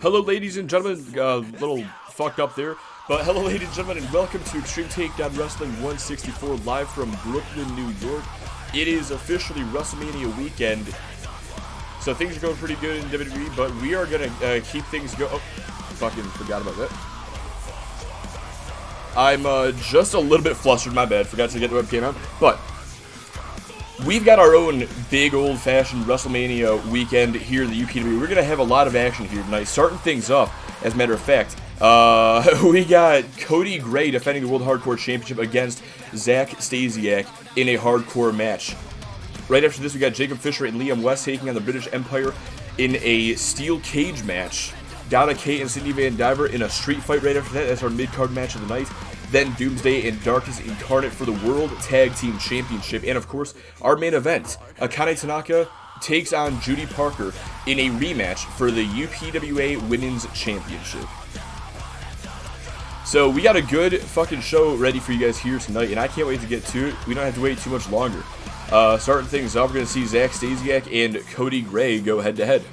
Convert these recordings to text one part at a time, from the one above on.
Hello, ladies and gentlemen. Little fucked up there. But hello, ladies and gentlemen, and welcome to Extreme Takedown Wrestling 164, live from Brooklyn, New York. It is officially WrestleMania weekend, so things are going pretty good in WWE, but we are going to keep things going. Oh, fucking forgot about that. I'm just a little bit flustered, my bad. Forgot to get the webcam out. But we've got our own big old-fashioned WrestleMania weekend here in the UPW. We're going to have a lot of action here tonight. Starting things off, as a matter of fact, we got Cody Gray defending the World Hardcore Championship against Zack Stasiak in a hardcore match. Right after this, we got Jacob Fisher and Liam West taking on the British Empire in a steel cage match. Donna Kate and Cindy Van Diver in a street fight right after that. That's our mid-card match of the night. Then Doomsday and Darkness Incarnate for the World Tag Team Championship. And of course, our main event, Akane Tanaka takes on Judy Parker in a rematch for the UPWA Women's Championship. So we got a good fucking show ready for you guys here tonight, and I can't wait to get to it. We don't have to wait too much longer. Starting things off, we're going to see Zack Stasiak and Cody Gray go head-to-head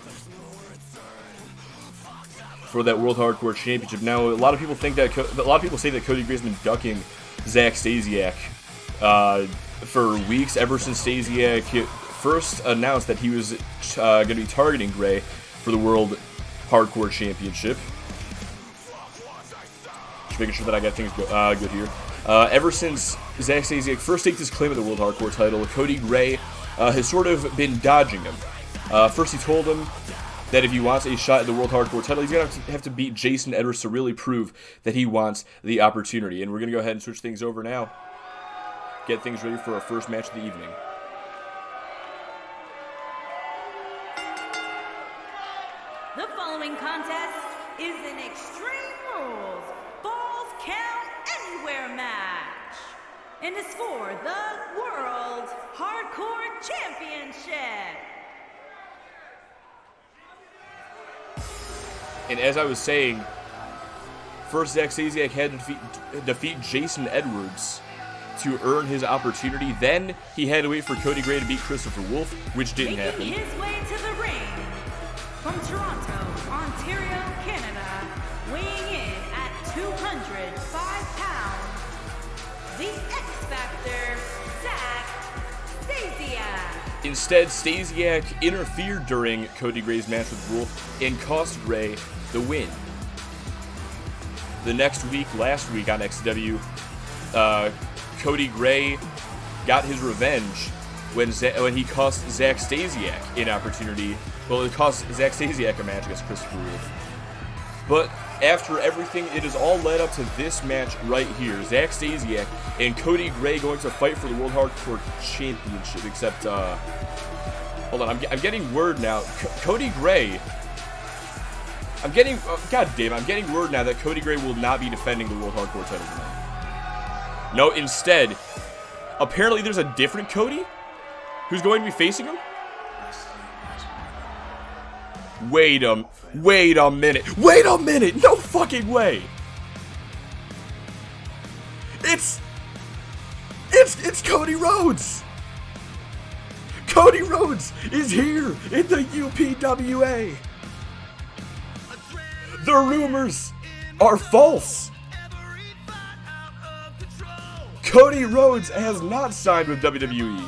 for that World Hardcore Championship. Now, a lot of people think that say that Cody Gray's been ducking Zack Stasiak for weeks, ever since Stasiak first announced that he was going to be targeting Gray for the World Hardcore Championship. Just making sure that I got things good here. Ever since Zack Stasiak first staked his claim of the World Hardcore title, Cody Gray has sort of been dodging him. First, he told him that if he wants a shot at the World Hardcore title, he's going to have to beat Jason Edwards to really prove that he wants the opportunity. And we're going to go ahead and switch things over now. Get things ready for our first match of the evening. The following contest is an Extreme Rules Falls Count Anywhere match. And it's for the World Hardcore Championship. And as I was saying, first Zack Stasiak had to defeat Jason Edwards to earn his opportunity. Then he had to wait for Cody Gray to beat Christopher Wolf, which didn't happen. Making his way to the ring from Toronto, Ontario, Canada, weighing in at 205 pounds, the X-Factor, Zack Stasiak. Instead, Stasiak interfered during Cody Gray's match with Wolf and cost Gray the win. The next week, last week on XW, Cody Gray got his revenge when he cost Zack Stasiak an opportunity. Well, it cost Zack Stasiak a match against Christopher Wolf. But after everything, it is all led up to this match right here. Zack Stasiak and Cody Gray going to fight for the World Hardcore Championship. Except, hold on, I'm getting word now. Cody Gray. I'm getting word now that Cody Gray will not be defending the World Hardcore title tonight. No, instead, apparently there's a different Cody who's going to be facing him. Wait a minute! No fucking way! It's Cody Rhodes! Cody Rhodes is here in the UPWA! The rumors are false! Cody Rhodes has not signed with WWE.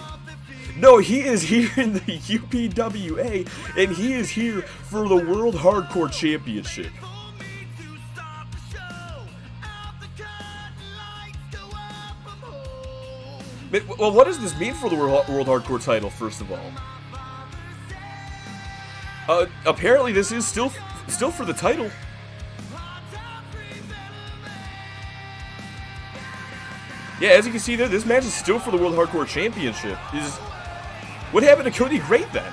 No, he is here in the UPWA, and he is here for the World Hardcore Championship. Well, what does this mean for the World Hardcore title, first of all? Apparently this is still for the title. Yeah, as you can see there, this match is still for the World Hardcore Championship. What happened to Cody Gray then?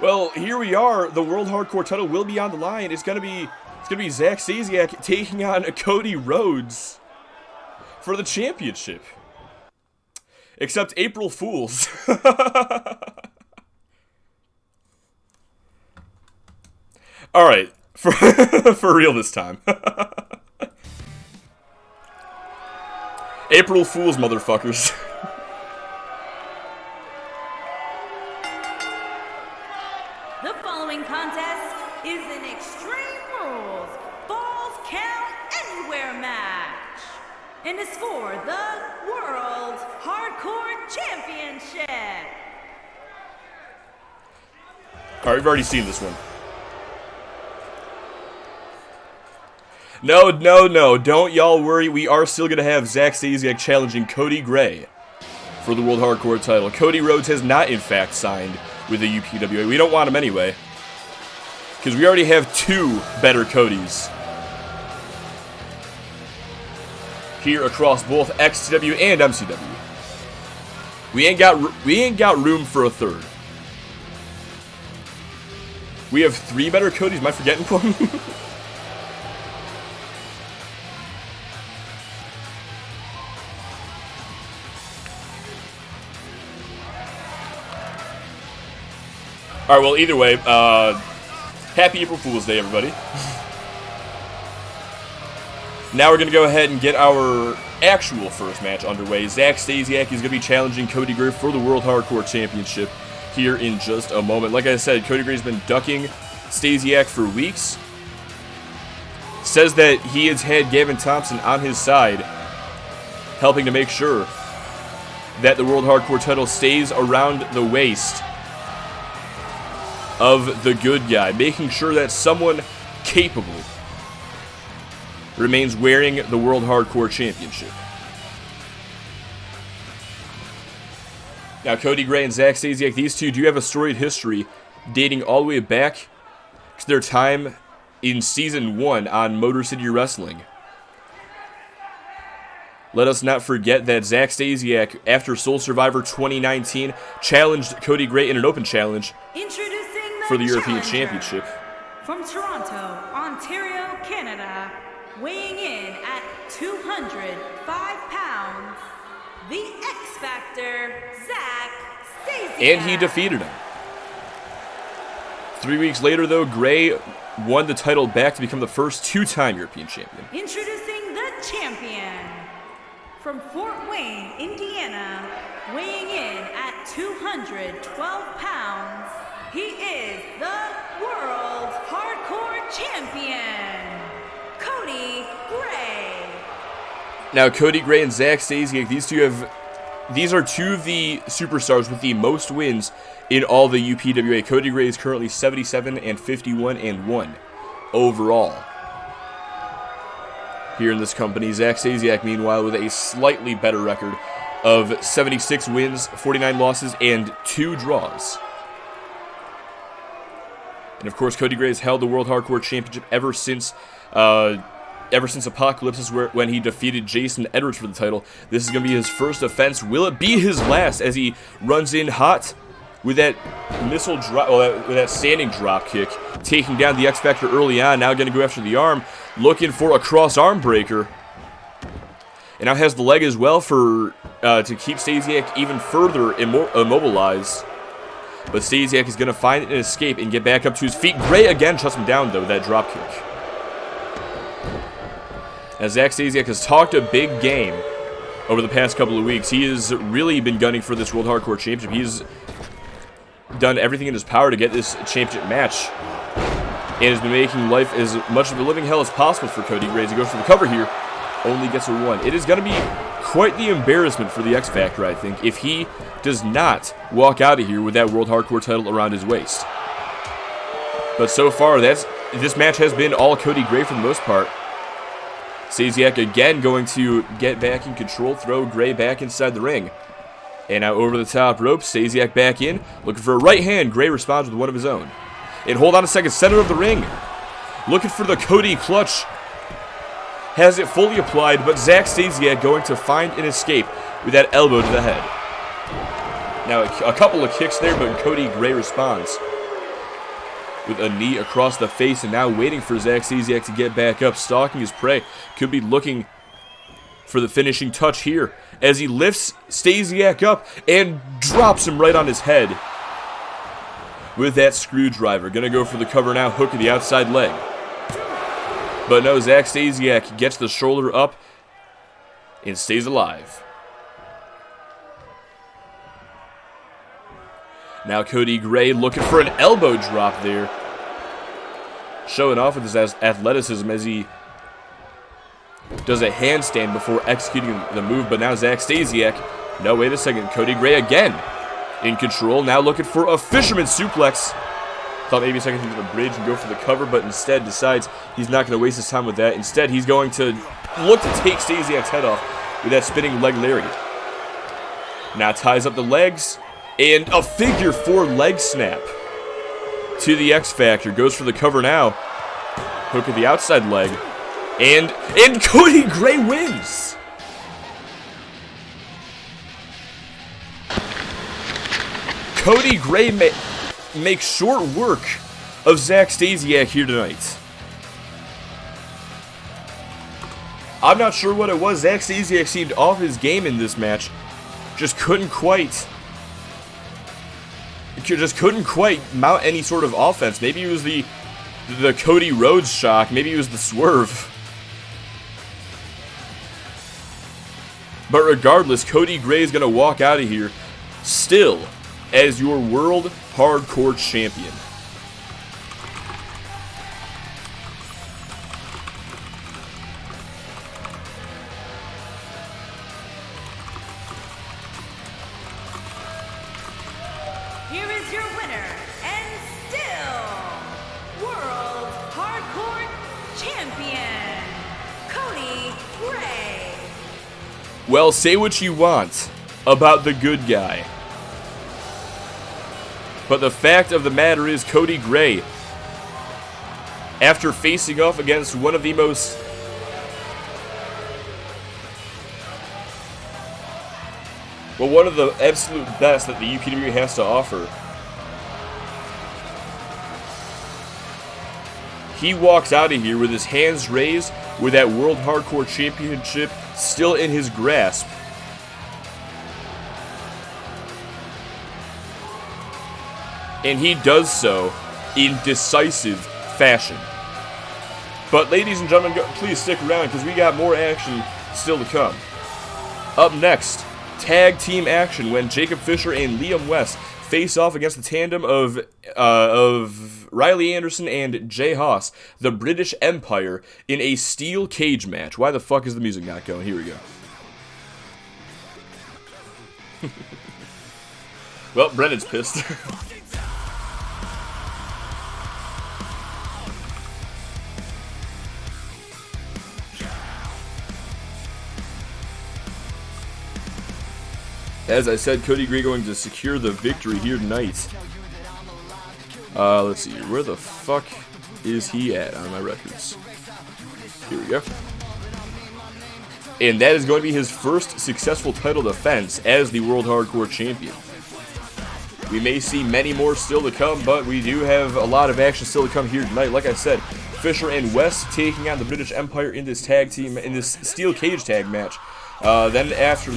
Well, here we are. The World Hardcore title will be on the line. It's gonna be Zack Stasiak taking on Cody Rhodes for the championship. Except April Fools. All right. For real this time. April Fools, motherfuckers. The following contest is an Extreme Rules Falls Count Anywhere match, and is for the World Hardcore Championship. All right, we've already seen this one. No, don't y'all worry. We are still going to have Zack Stasiak challenging Cody Gray for the World Hardcore title. Cody Rhodes has not, in fact, signed with the UPWA. We don't want him anyway, because we already have two better Codys here across both XCW and MCW. We ain't got room for a third. We have three better Codys. Am I forgetting one? All right, well, either way, happy April Fool's Day, everybody. Now we're going to go ahead and get our actual first match underway. Zack Stasiak is going to be challenging Cody Gray for the World Hardcore Championship here in just a moment. Like I said, Cody Gray's been ducking Stasiak for weeks. Says that he has had Gavin Thompson on his side, helping to make sure that the World Hardcore title stays around the waist of the good guy, making sure that someone capable remains wearing the World Hardcore Championship. Now, Cody Gray and Zack Stasiak, these two do have a storied history dating all the way back to their time in Season 1 on Motor City Wrestling. Let us not forget that Zack Stasiak, after Soul Survivor 2019, challenged Cody Gray in an open challenge for the European Championship. From Toronto, Ontario, Canada, weighing in at 205 pounds, the X Factor, Zack Stasiak. And he defeated him. 3 weeks later, though, Gray won the title back to become the first two-time European champion. Introducing the champion, from Fort Wayne, Indiana, weighing in at 212 pounds, he is the World Hardcore Champion, Cody Gray. Now, Cody Gray and Zack Stasiak, these are two of the superstars with the most wins in all the UPWA. Cody Gray is currently 77 and 51 and 1 overall here in this company. Zack Stasiak, meanwhile, with a slightly better record of 76 wins, 49 losses, and 2 draws. And of course, Cody Gray has held the World Hardcore Championship ever since Apocalypse, when he defeated Jason Edwards for the title. This is going to be his first offense. Will it be his last, as he runs in hot with that missile drop, with that standing drop kick, taking down the X Factor early on. Now going to go after the arm, looking for a cross arm breaker, and now has the leg as well for to keep Stasiak even further immobilized. But Stasiak is going to find an escape and get back up to his feet. Gray again shuts him down, though, with that drop kick. As Zack Stasiak has talked a big game over the past couple of weeks, he has really been gunning for this World Hardcore Championship. He's done everything in his power to get this championship match, and has been making life as much of a living hell as possible for Cody Gray. As he goes for the cover here, only gets a 1. It is going to be quite the embarrassment for the X Factor, I think, if he does not walk out of here with that World Hardcore title around his waist. But so far, this match has been all Cody Gray for the most part. Stasiak again going to get back in control, throw Gray back inside the ring. And now over the top rope, Stasiak back in, looking for a right hand. Gray responds with one of his own. And hold on a second, center of the ring, looking for the Cody clutch. Has it fully applied, but Zack Stasiak going to find an escape with that elbow to the head. Now a couple of kicks there, but Cody Gray responds with a knee across the face, and now waiting for Zack Stasiak to get back up, stalking his prey. Could be looking for the finishing touch here as he lifts Stasiak up and drops him right on his head with that screwdriver. Gonna go for the cover now, hook of the outside leg. But no, Zack Stasiak gets the shoulder up and stays alive. Now Cody Gray looking for an elbow drop there. Showing off with his athleticism as he does a handstand before executing the move. But now Zack Stasiak, no, wait a second, Cody Gray again in control. Now looking for a fisherman suplex. Thought maybe a second into the bridge and go for the cover, but instead decides he's not going to waste his time with that. Instead, he's going to look to take Stasiak's head off with that spinning leg lariat. Now ties up the legs, and a figure 4 leg snap to the X Factor. Goes for the cover now. Hook of the outside leg, and Cody Gray wins. Cody Gray makes short work of Zack Stasiak here tonight. I'm not sure what it was. Zack Stasiak seemed off his game in this match. Just couldn't quite mount any sort of offense. Maybe it was the Cody Rhodes shock. Maybe it was the swerve. But regardless, Cody Gray is going to walk out of here still as your World Hardcore Champion. Here is your winner, and still World Hardcore Champion, Cody Gray. Well, say what you want about the good guy, but the fact of the matter is Cody Gray, after facing off against one of the most one of the absolute best that the UPW has to offer, he walks out of here with his hands raised, with that World Hardcore Championship still in his grasp. And he does so in decisive fashion. But ladies and gentlemen, please stick around because we got more action still to come. Up next, tag team action when Jacob Fisher and Liam West face off against the tandem of Riley Anderson and Jay Haas, the British Empire, in a steel cage match. Why the fuck is the music not going? Here we go. Well, Brennan's pissed. As I said, Cody Gray going to secure the victory here tonight. Let's see, where the fuck is he at on my records? Here we go. And that is going to be his first successful title defense as the World Hardcore Champion. We may see many more still to come, but we do have a lot of action still to come here tonight. Like I said, Fisher and West taking on the British Empire in this tag team, in this steel cage tag match. Then after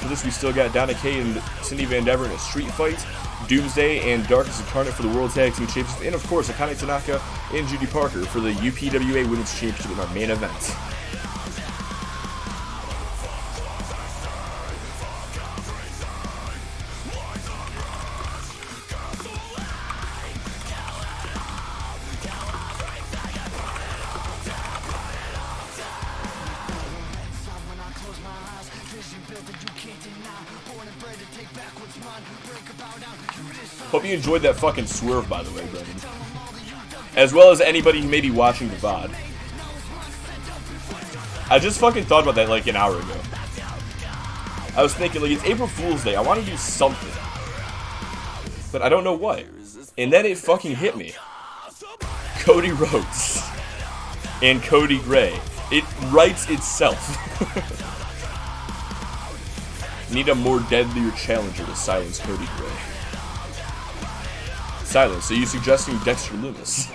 this, we still got Donna Kay and Cindy Van Dever in a street fight. Doomsday and Darkness Incarnate for the World Tag Team Championship. And of course, Akane Tanaka and Judy Parker for the UPWA Women's Championship in our main event. Hope you enjoyed that fucking swerve, by the way, Brendan. As well as anybody who may be watching the VOD. I just fucking thought about that like an hour ago. I was thinking, like, it's April Fool's Day. I want to do something. But I don't know what. And then it fucking hit me. Cody Rhodes. And Cody Gray. It writes itself. Need a more deadlier challenger to silence Cody Gray. Silence. So you suggesting Dexter Lumis?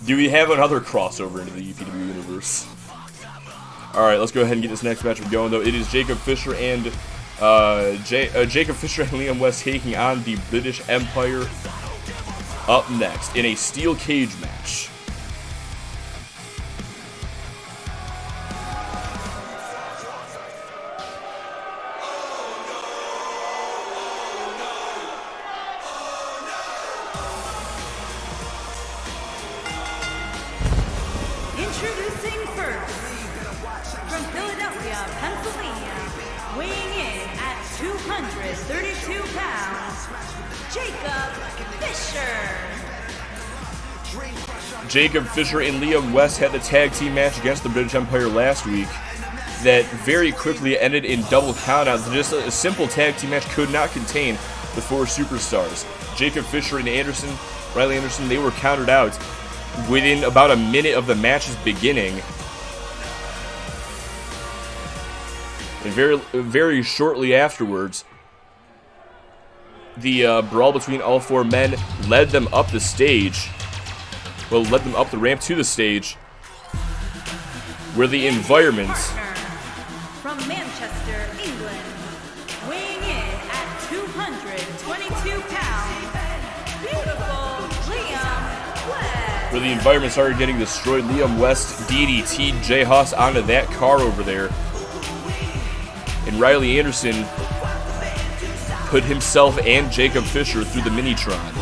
Do we have another crossover into the UPW universe? Alright, let's go ahead and get this next matchup going, though. It is Jacob Fisher and Liam West taking on the British Empire up next in a steel cage match. Introducing first, from Philadelphia, Pennsylvania, weighing in at 232 pounds, Jacob Fisher. Jacob Fisher and Liam West had the tag team match against the British Empire last week that very quickly ended in double countouts. Just a simple tag team match could not contain the four superstars. Jacob Fisher and Riley Anderson, they were countered out within about a minute of the match's beginning. And very shortly afterwards, the brawl between all four men led them up the stage. Well, led them up the ramp to the stage, where the environment from Manchester, England, weighing in at 222 pounds, beautiful Liam West. Where the environment started getting destroyed. Liam West DDT'd Jay Haas onto that car over there. And Riley Anderson put himself and Jacob Fisher through the Minitron.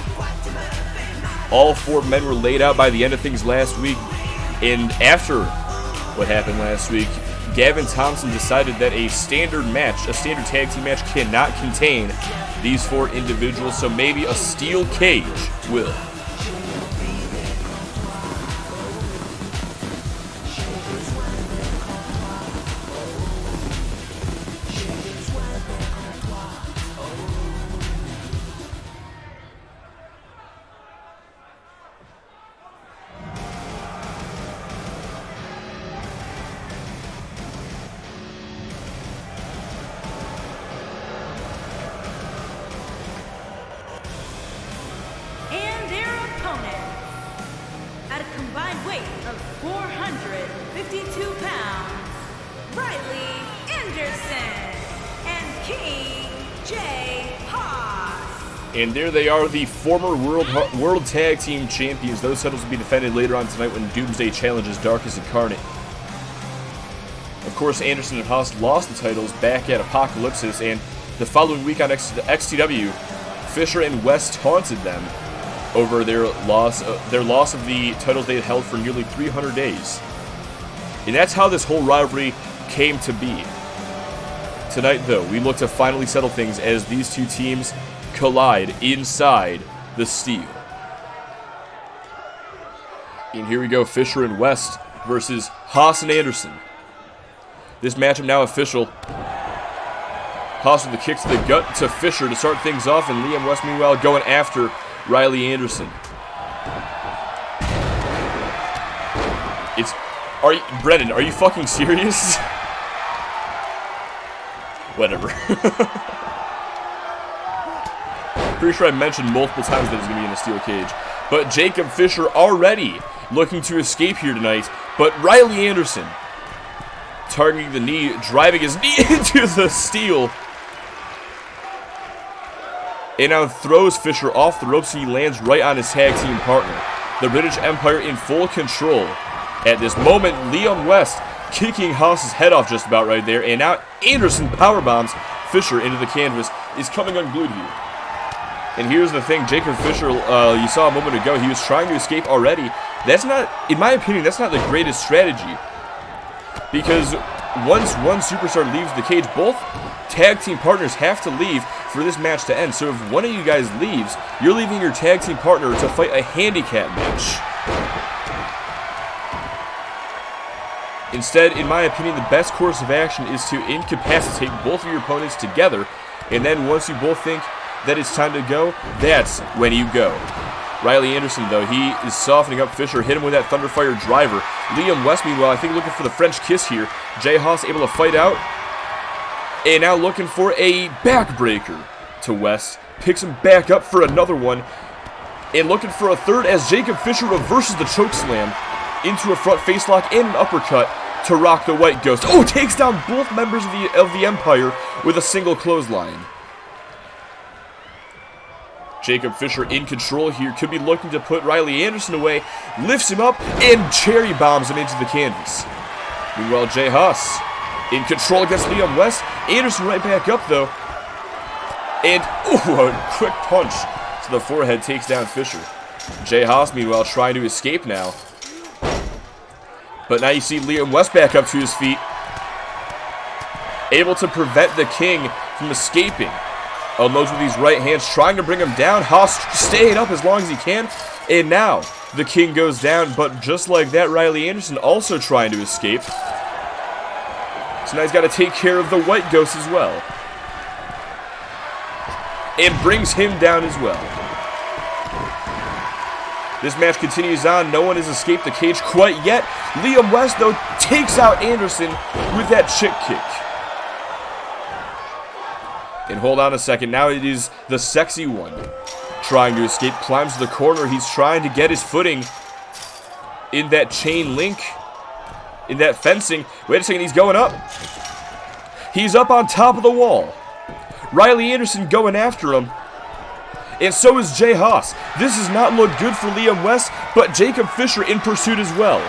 All four men were laid out by the end of things last week. And after what happened last week, Gavin Thompson decided that a standard tag team match cannot contain these four individuals, so maybe a steel cage will. At a combined weight of 452 pounds, Riley Anderson and King Jay Haas. And there they are, the former World Tag Team Champions. Those titles will be defended later on tonight when Doomsday challenges Darkest Incarnate. Of course, Anderson and Haas lost the titles back at Apocalypsis, and the following week on XTW, Fisher and West taunted them over their loss of the titles they had held for nearly 300 days. And that's how this whole rivalry came to be. Tonight, though, we look to finally settle things as these two teams collide inside the Steel. And here we go, Fisher and West versus Haas and Anderson. This matchup now official. Haas with a kick to the gut to Fisher to start things off, and Liam West, meanwhile, going after Riley Anderson. Brennan, are you fucking serious? Whatever. Pretty sure I mentioned multiple times that he's going to be in a steel cage. But Jacob Fisher already looking to escape here tonight. But Riley Anderson targeting the knee, driving his knee into the steel. And now throws Fisher off the ropes, and he lands right on his tag team partner. The British Empire in full control. At this moment, Liam West kicking Haas's head off just about right there. And now Anderson powerbombs Fisher into the canvas, is coming unglued here. And here's the thing, Jacob Fisher, you saw a moment ago, he was trying to escape already. That's not, in my opinion, that's not the greatest strategy. Because once one superstar leaves the cage, both tag team partners have to leave for this match to end. So if one of you guys leaves, you're leaving your tag team partner to fight a handicap match. Instead, in my opinion, the best course of action is to incapacitate both of your opponents together, and then once you both think that it's time to go, that's when you go. Riley Anderson, though, he is softening up Fisher, hit him with that Thunderfire driver. Liam West, meanwhile, I think looking for the French kiss here. Jay Haas able to fight out, and now looking for a backbreaker to West. Picks him back up for another one, and looking for a third as Jacob Fisher reverses the chokeslam into a front facelock and an uppercut to rock the White Ghost. Oh, takes down both members of the Empire with a single clothesline. Jacob Fisher in control here, could be looking to put Riley Anderson away, lifts him up, and cherry bombs him into the canvas. Meanwhile, Jay Haas in control against Liam West. Anderson right back up, though. And, ooh, a quick punch to the forehead takes down Fisher. Jay Haas, meanwhile, trying to escape now. But now you see Liam West back up to his feet, able to prevent the King from escaping. Unloads with these right hands, trying to bring him down. Haas staying up as long as he can. And now the King goes down, but just like that, Riley Anderson also trying to escape. So now he's got to take care of the White Ghost as well. And brings him down as well. This match continues on. No one has escaped the cage quite yet. Liam West, though, takes out Anderson with that chick kick. And hold on a second. Now it is the Sexy One trying to escape. Climbs to the corner. He's trying to get his footing in that chain link, in that fencing. Wait a second. He's going up. He's up on top of the wall. Riley Anderson going after him. And so is Jay Haas. This does not look good for Liam West, but Jacob Fisher in pursuit as well.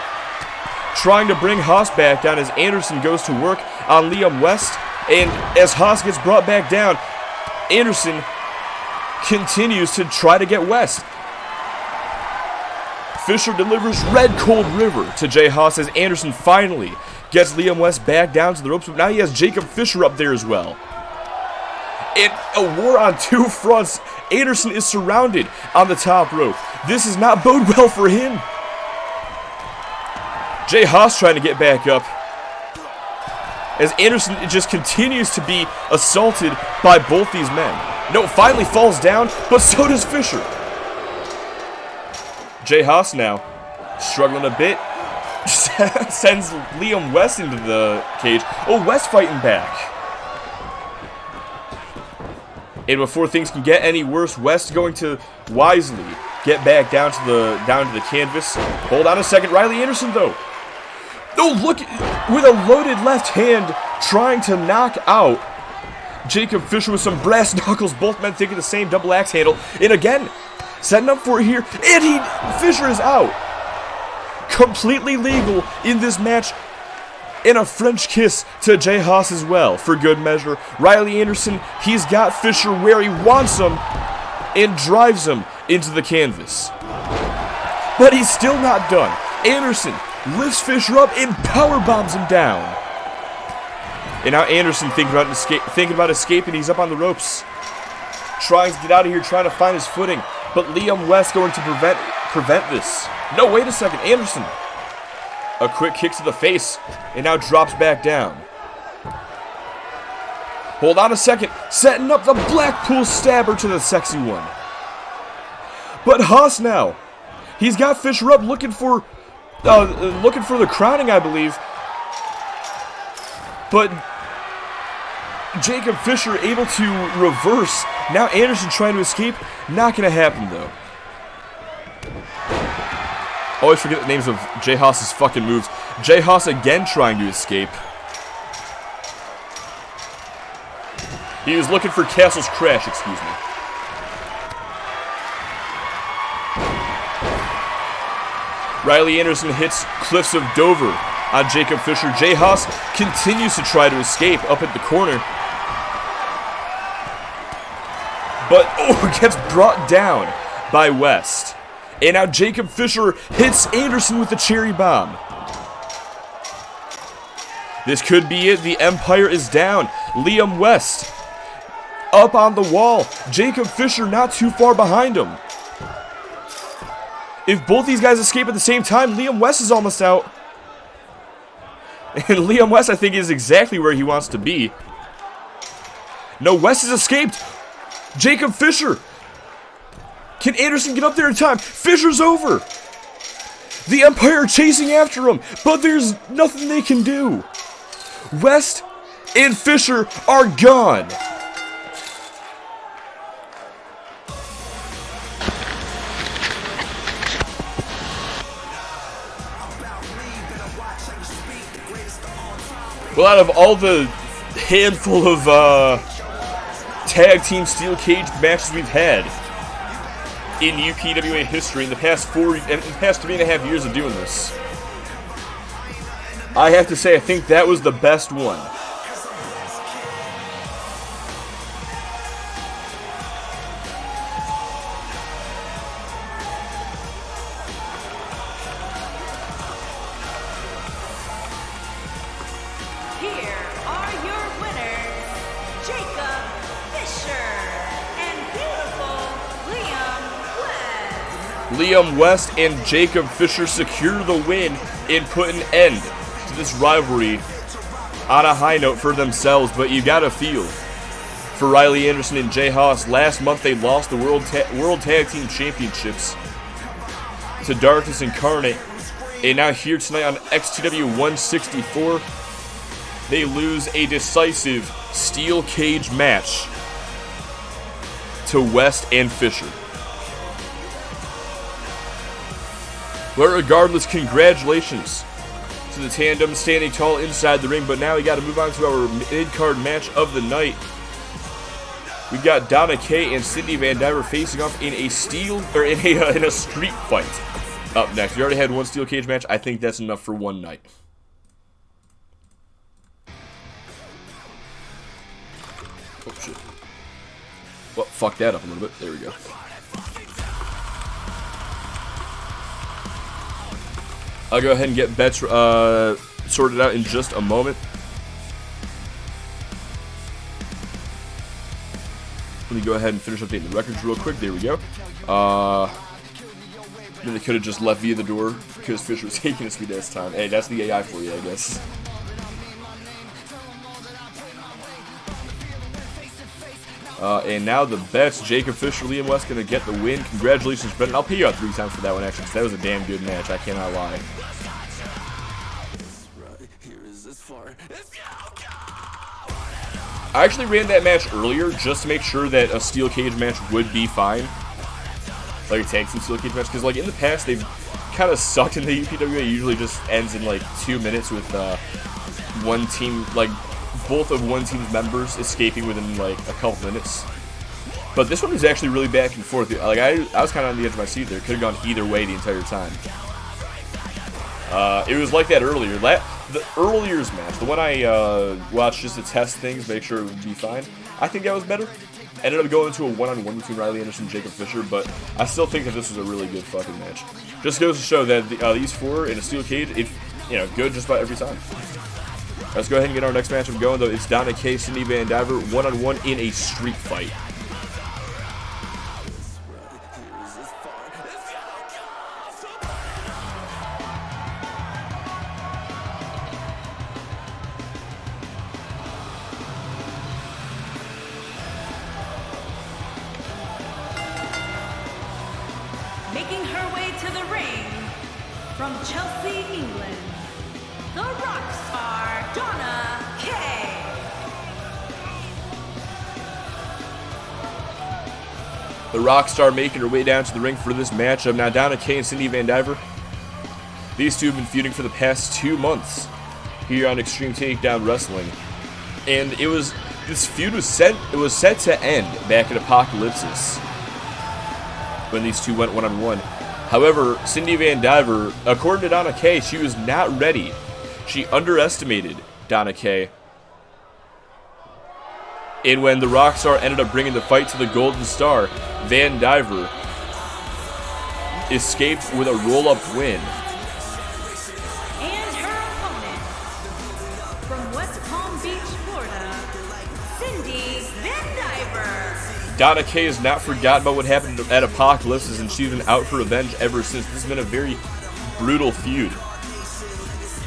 Trying to bring Haas back down as Anderson goes to work on Liam West. And as Haas gets brought back down, Anderson continues to try to get West. Fisher delivers Red Cold River to Jay Haas as Anderson finally gets Liam West back down to the ropes. But now he has Jacob Fisher up there as well. In a war on two fronts, Anderson is surrounded on the top rope. This does not bode well for him. Jay Haas trying to get back up, as Anderson just continues to be assaulted by both these men. No, finally falls down, but so does Fisher. Jay Haas now struggling a bit. Sends Liam West into the cage. Oh, West fighting back. And before things can get any worse, West going to wisely get back down to the canvas. Hold on a second. Riley Anderson, though. Oh, look, with a loaded left hand, trying to knock out Jacob Fisher with some brass knuckles. Both men thinking the same double axe handle. And again, setting up for it here. And Fisher is out. Completely legal in this match. And a French kiss to Jay Haas as well, for good measure. Riley Anderson, he's got Fisher where he wants him and drives him into the canvas. But he's still not done. Anderson lifts Fisher up and power bombs him down. And now Anderson thinking about escaping. He's up on the ropes, trying to get out of here, trying to find his footing. But Liam West going to prevent this. No, wait a second. Anderson, a quick kick to the face, and now drops back down. Hold on a second. Setting up the Blackpool Stabber to the Sexy One. But Haas now, he's got Fisher up, looking for the crowning, I believe. But Jacob Fisher able to reverse. Now Anderson trying to escape. Not going to happen, though. Always forget the names of Jay Haas's fucking moves. Jay Haas again trying to escape. He was looking for Castle's Crash, excuse me. Riley Anderson hits Cliffs of Dover on Jacob Fisher. Jay Haas continues to try to escape up at the corner. But, gets brought down by West. And now Jacob Fisher hits Anderson with the cherry bomb. This could be it. The Empire is down. Liam West up on the wall. Jacob Fisher not too far behind him. If both these guys escape at the same time, Liam West is almost out. And Liam West, I think, is exactly where he wants to be. No, West has escaped. Jacob Fisher. Can Anderson get up there in time? Fisher's over. The Empire chasing after him, but there's nothing they can do. West and Fisher are gone. Well, out of all the handful of tag team steel cage matches we've had in UPWA history in the past 3.5 years of doing this, I have to say I think that was the best one. Liam West and Jacob Fisher secure the win and put an end to this rivalry on a high note for themselves. But you gotta feel for Riley Anderson and Jay Haas. Last month they lost the World Tag Team Championships to Darkness Incarnate. And now here tonight on XTW 164, they lose a decisive steel cage match to West and Fisher. But regardless, congratulations to the tandem standing tall inside the ring. But now we got to move on to our mid-card match of the night. We got Donna Kay and Cindy Van Diver facing off in a in a street fight. Up next, we already had one steel cage match. I think that's enough for one night. Oh shit! Well, fuck that up a little bit. There we go. I'll go ahead and get bets sorted out in just a moment. Let me go ahead and finish updating the records real quick. There we go. Then they could have just left via the door because Fisher was taking his speed this time. Hey, that's the AI for you, I guess. And now the bets. Jacob Fisher, Liam West going to get the win. Congratulations, Brendan. I'll pay you out 3 times for that one, actually, because that was a damn good match. I cannot lie. I actually ran that match earlier just to make sure that a steel cage match would be fine. Like a tag team steel cage match. Because, like, in the past, they've kind of sucked in the UPWA. It usually just ends in, like, 2 minutes with one team, like, both of one team's members escaping within, like, a couple minutes. But this one was actually really back and forth. Like, I was kind of on the edge of my seat there. Could have gone either way the entire time. It was like that earlier. The earlier's match, the one I watched just to test things, make sure it would be fine, I think that was better. Ended up going into a one-on-one between Riley Anderson and Jacob Fisher, but I still think that this was a really good fucking match. Just goes to show that these four in a steel cage, it's, you know, good just about every time. Let's go ahead and get our next matchup going, though. It's Donna Kay, Cindy Van Diver, one-on-one in a street fight. Making her way to the ring from Chelsea, England, the rock star, Donna Kay. The rock star making her way down to the ring for this matchup. Now, Donna Kay and Cindy Van Diver, these two have been feuding for the past 2 months here on Extreme Takedown Wrestling. And this feud was set to end back at Apocalypsis when these two went one-on-one. However, Cindy Van Diver, according to Donna Kay, she was not ready. She underestimated Donna Kay. And when the Rockstar ended up bringing the fight to the Golden Star, Van Diver escaped with a roll-up win. And her opponent, from West Palm Beach, Florida, Cindy Van Diver. Donna Kay has not forgotten about what happened at Apocalypse, and she's been out for revenge ever since. This has been a very brutal feud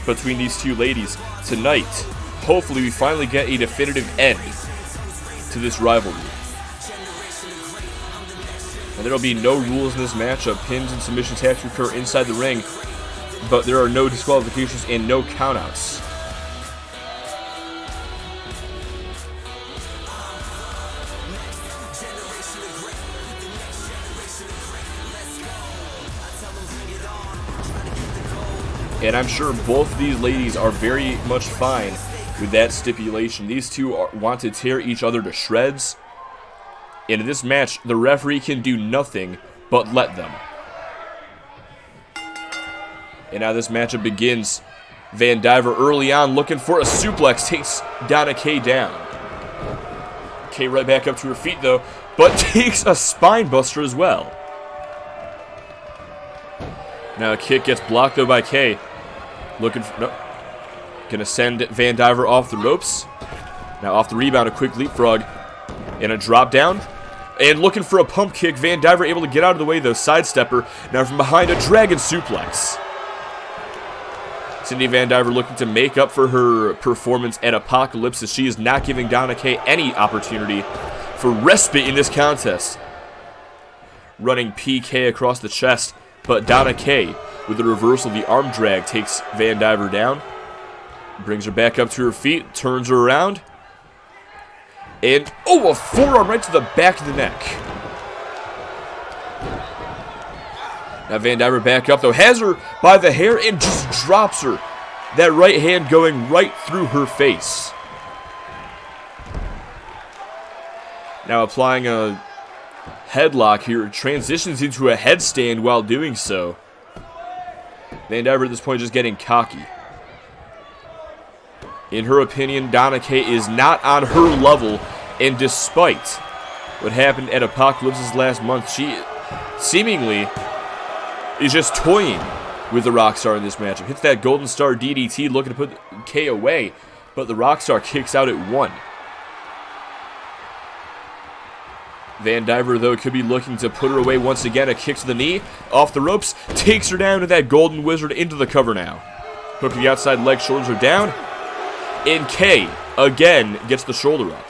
between these two ladies. Tonight, hopefully we finally get a definitive end to this rivalry. And there will be no rules in this matchup. Pins and submissions have to occur inside the ring, but there are no disqualifications and no countouts. And I'm sure both of these ladies are very much fine with that stipulation. These two want to tear each other to shreds. And in this match, the referee can do nothing but let them. And now this matchup begins. Van Diver early on looking for a suplex, takes Donna Kay down. Kay right back up to her feet though, but takes a spine buster as well. Now a kick gets blocked though by Kay. Looking for, nope. Gonna send Van Diver off the ropes. Now off the rebound, a quick leapfrog. And a drop down. And looking for a pump kick. Van Diver able to get out of the way, though. Sidestepper. Now from behind, a dragon suplex. Cindy Van Diver looking to make up for her performance at Apocalypse, as she is not giving Donna Kay any opportunity for respite in this contest. Running PK across the chest, but Donna Kay, with the reversal of the arm drag, takes Van Diver down. Brings her back up to her feet, turns her around. And, oh, a forearm right to the back of the neck. Now Van Diver back up, though. Has her by the hair and just drops her. That right hand going right through her face. Now applying a headlock here. Transitions into a headstand while doing so. Van Diver at this point just getting cocky. In her opinion, Donna Kay is not on her level, and despite what happened at Apocalypse's last month, she seemingly is just toying with the Rockstar in this matchup. Hits that Golden Star DDT, looking to put Kay away, but the Rockstar kicks out at 1. Van Diver, though, could be looking to put her away once again. A kick to the knee, off the ropes, takes her down to that Golden Wizard into the cover now. Hook to the outside leg, shoulders are down. And Kay, again, gets the shoulder up.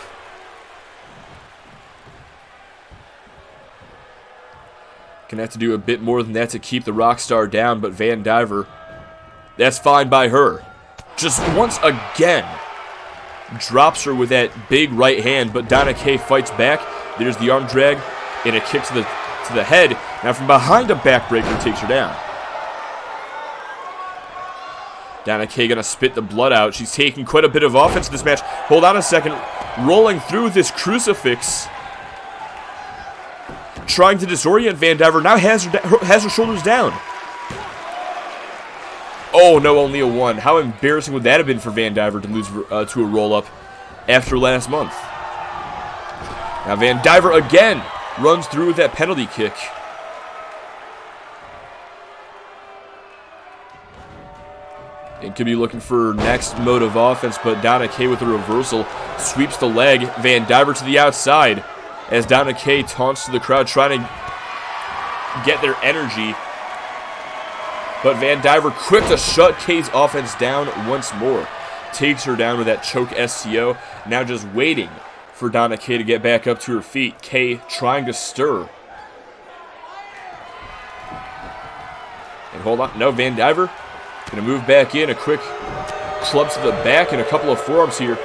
Gonna have to do a bit more than that to keep the Rockstar down, but Van Diver, that's fine by her. Just once again, drops her with that big right hand, but Donna Kay fights back. There's the arm drag and a kick to the head. Now from behind, a backbreaker takes her down. Donna Kay gonna spit the blood out. She's taking quite a bit of offense in this match. Hold on a second. Rolling through this crucifix. Trying to disorient Van Diver. Now has her shoulders down. Oh no, only a 1. How embarrassing would that have been for Van Diver to lose to a roll-up after last month? Now Van Diver again runs through with that penalty kick. And could be looking for next mode of offense, but Donna Kay with a reversal sweeps the leg. Van Diver to the outside as Donna Kay taunts to the crowd, trying to get their energy. But Van Diver quick to shut Kay's offense down once more. Takes her down with that choke STO. Now just waiting for Donna Kay to get back up to her feet. Kay trying to stir. And hold on. No, Van Diver going to move back in. A quick club to the back and a couple of forearms here.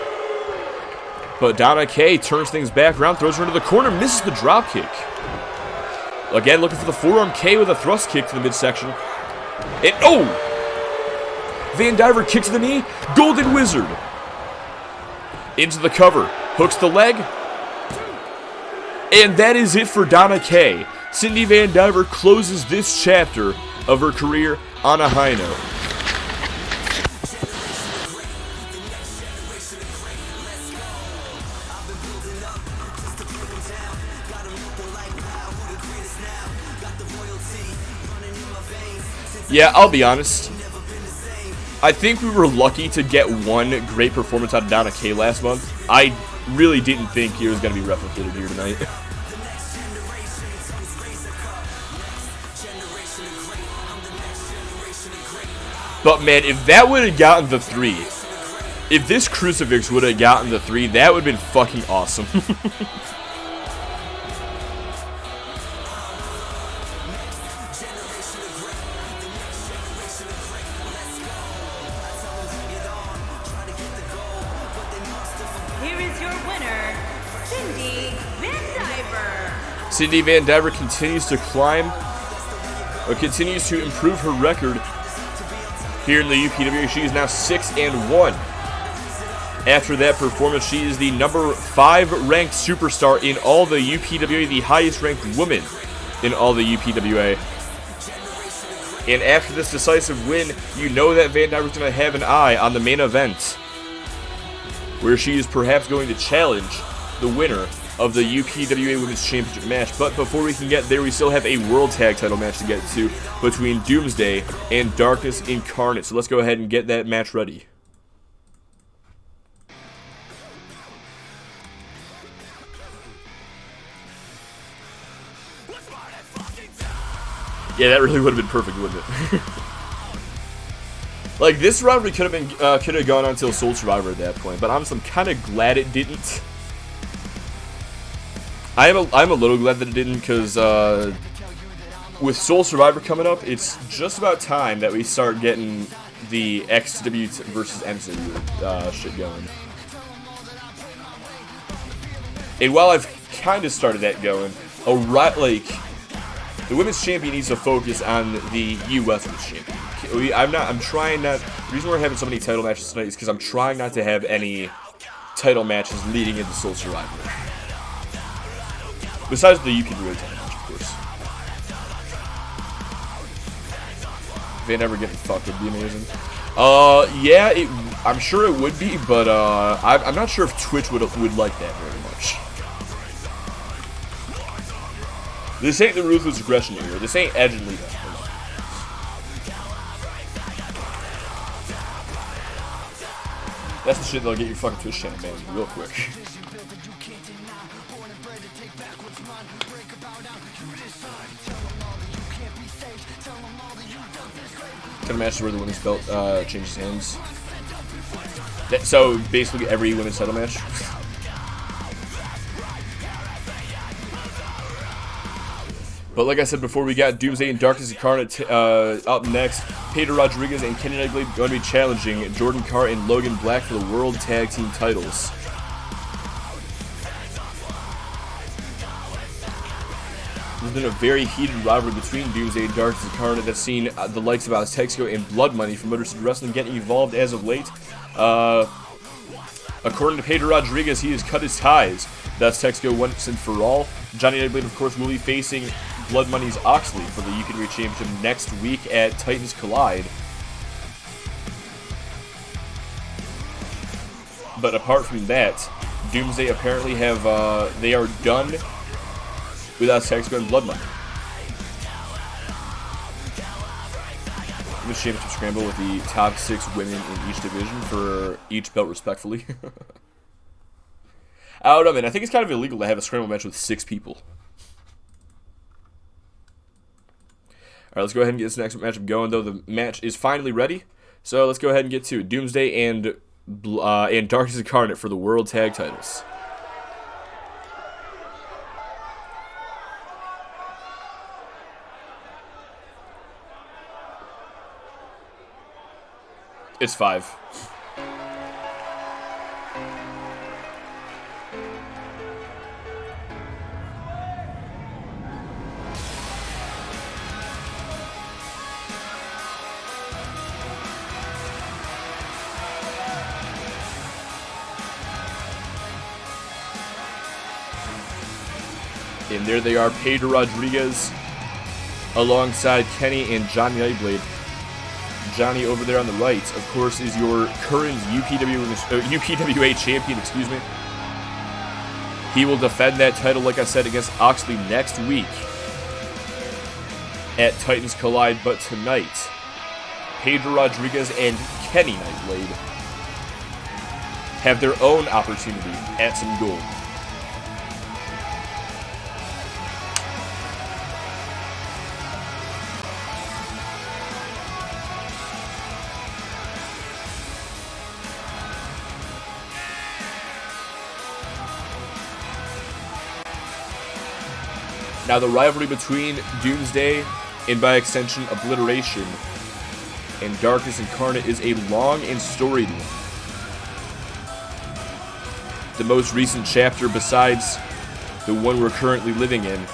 But Donna Kay turns things back around, throws her into the corner, misses the drop kick. Again, looking for the forearm. Kay with a thrust kick to the midsection. And oh! Van Diver kicks to the knee. Golden Wizard. Into the cover. Hooks the leg. And that is it for Donna Kay. Cindy Van Diver closes this chapter of her career on a high note. Yeah, I'll be honest. I think we were lucky to get one great performance out of Donna Kay last month. I really didn't think it was going to be replicated here tonight. But man, if that would have gotten the 3, if this crucifix would have gotten the 3, that would have been fucking awesome. Cindy Van Diver continues to climb, or continues to improve her record here in the UPWA. She is now 6-1. After that performance, she is the number 5 ranked superstar in all the UPWA, the highest ranked woman in all the UPWA. And after this decisive win, you know that Van Diver is going to have an eye on the main event, where she is perhaps going to challenge the winner of the UPWA Women's Championship match. But before we can get there, we still have a World Tag Title match to get to between Doomsday and Darkness Incarnate. So let's go ahead and get that match ready. Yeah, that really would have been perfect, wouldn't it? Like, this rivalry could have gone on until Soul Survivor at that point, but honestly, I'm kind of glad it didn't. I'm a little glad that it didn't, because with Soul Survivor coming up, it's just about time that we start getting the XW versus MCW shit going. And while I've kind of started that going, the women's champion needs to focus on the U.S. women's champion. I'm trying not. The reason we're having so many title matches tonight is because I'm trying not to have any title matches leading into Soul Survivor. Besides the UPWA title match, of course. If they never get fucked, it'd be amazing. Yeah, I'm sure it would be, but I'm not sure if Twitch would like that very much. This ain't the Ruthless Aggression era. This ain't Edge and Lita. That's the shit that'll get your fucking Twitch channel banned real quick. Kind of matches where the women's belt changes hands. So basically every women's title match. But like I said before, we got Doomsday and Darkness Incarnate up next. Pedro Rodriguez and Kenny Nightblade going to be challenging Jordan Carr and Logan Black for the World Tag Team titles. There's been a very heated rivalry between Doomsday and Darkness Incarnate that's seen the likes of Aztexico and Blood Money from Motor City Wrestling getting involved as of late. According to Pedro Rodriguez, he has cut his ties. That's Aztexico once and for all. Johnny Nightblade, of course, will be facing Blood Money's Oxley for the UKW Championship next week at Titans Collide. But apart from that, Doomsday apparently they are done with Aztexico and Blood Money. Women's Championship Scramble with the top 6 women in each division for each belt respectfully. I don't know, man. I think it's kind of illegal to have a scramble match with 6 people. Alright, let's go ahead and get this next matchup going, though. The match is finally ready. So let's go ahead and get to it. Doomsday and Darkness Incarnate for the World Tag Titles. It's 5. And there they are, Pedro Rodriguez alongside Kenny and Johnny Nightblade. Johnny over there on the right, of course, is your current UPWA champion, excuse me. He will defend that title, like I said, against Oxley next week at Titans Collide. But tonight, Pedro Rodriguez and Kenny Nightblade have their own opportunity at some gold. Now, the rivalry between Doomsday, and by extension Obliteration, and Darkness Incarnate is a long and storied one. The most recent chapter, besides the one we're currently living in,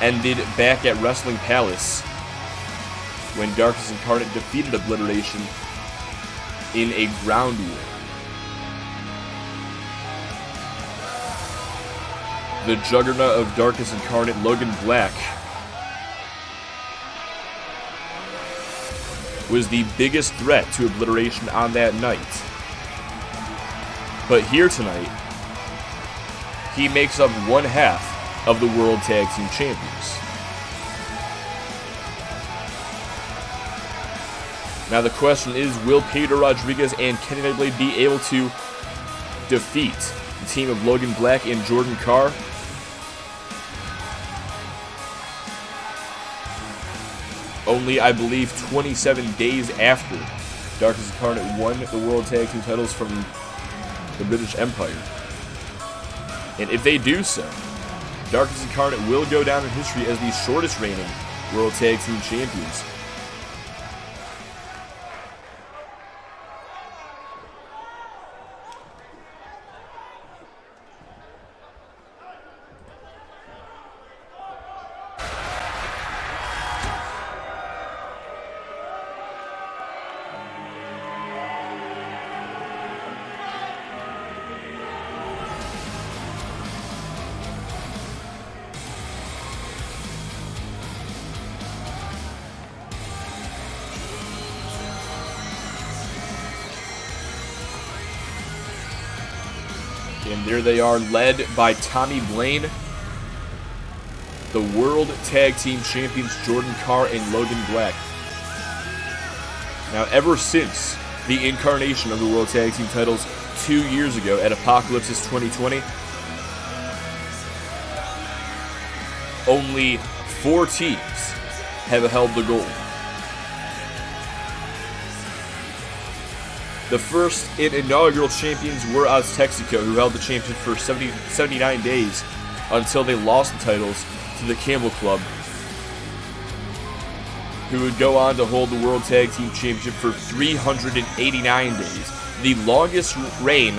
ended back at Wrestling Palace when Darkness Incarnate defeated Obliteration in a ground war. The juggernaut of Darkness Incarnate, Logan Black, was the biggest threat to Obliteration on that night. But here tonight, he makes up one half of the World Tag Team Champions. Now the question is, will Pedro Rodriguez and Kenny Nightblade be able to defeat the team of Logan Black and Jordan Carr? only, I believe, 27 days after Darkness Incarnate won the World Tag Team titles from the British Empire. And if they do so, Darkness Incarnate will go down in history as the shortest reigning World Tag Team Champions. And there they are, led by Tommy Blaine, the World Tag Team Champions Jordan Carr and Logan Black. Now, ever since the incarnation of the World Tag Team titles 2 years ago at Apocalypse 2020, only 4 teams have held the gold. The first and inaugural champions were Oz Texico, who held the championship for 79 days until they lost the titles to the Campbell Club, who would go on to hold the World Tag Team Championship for 389 days, the longest reign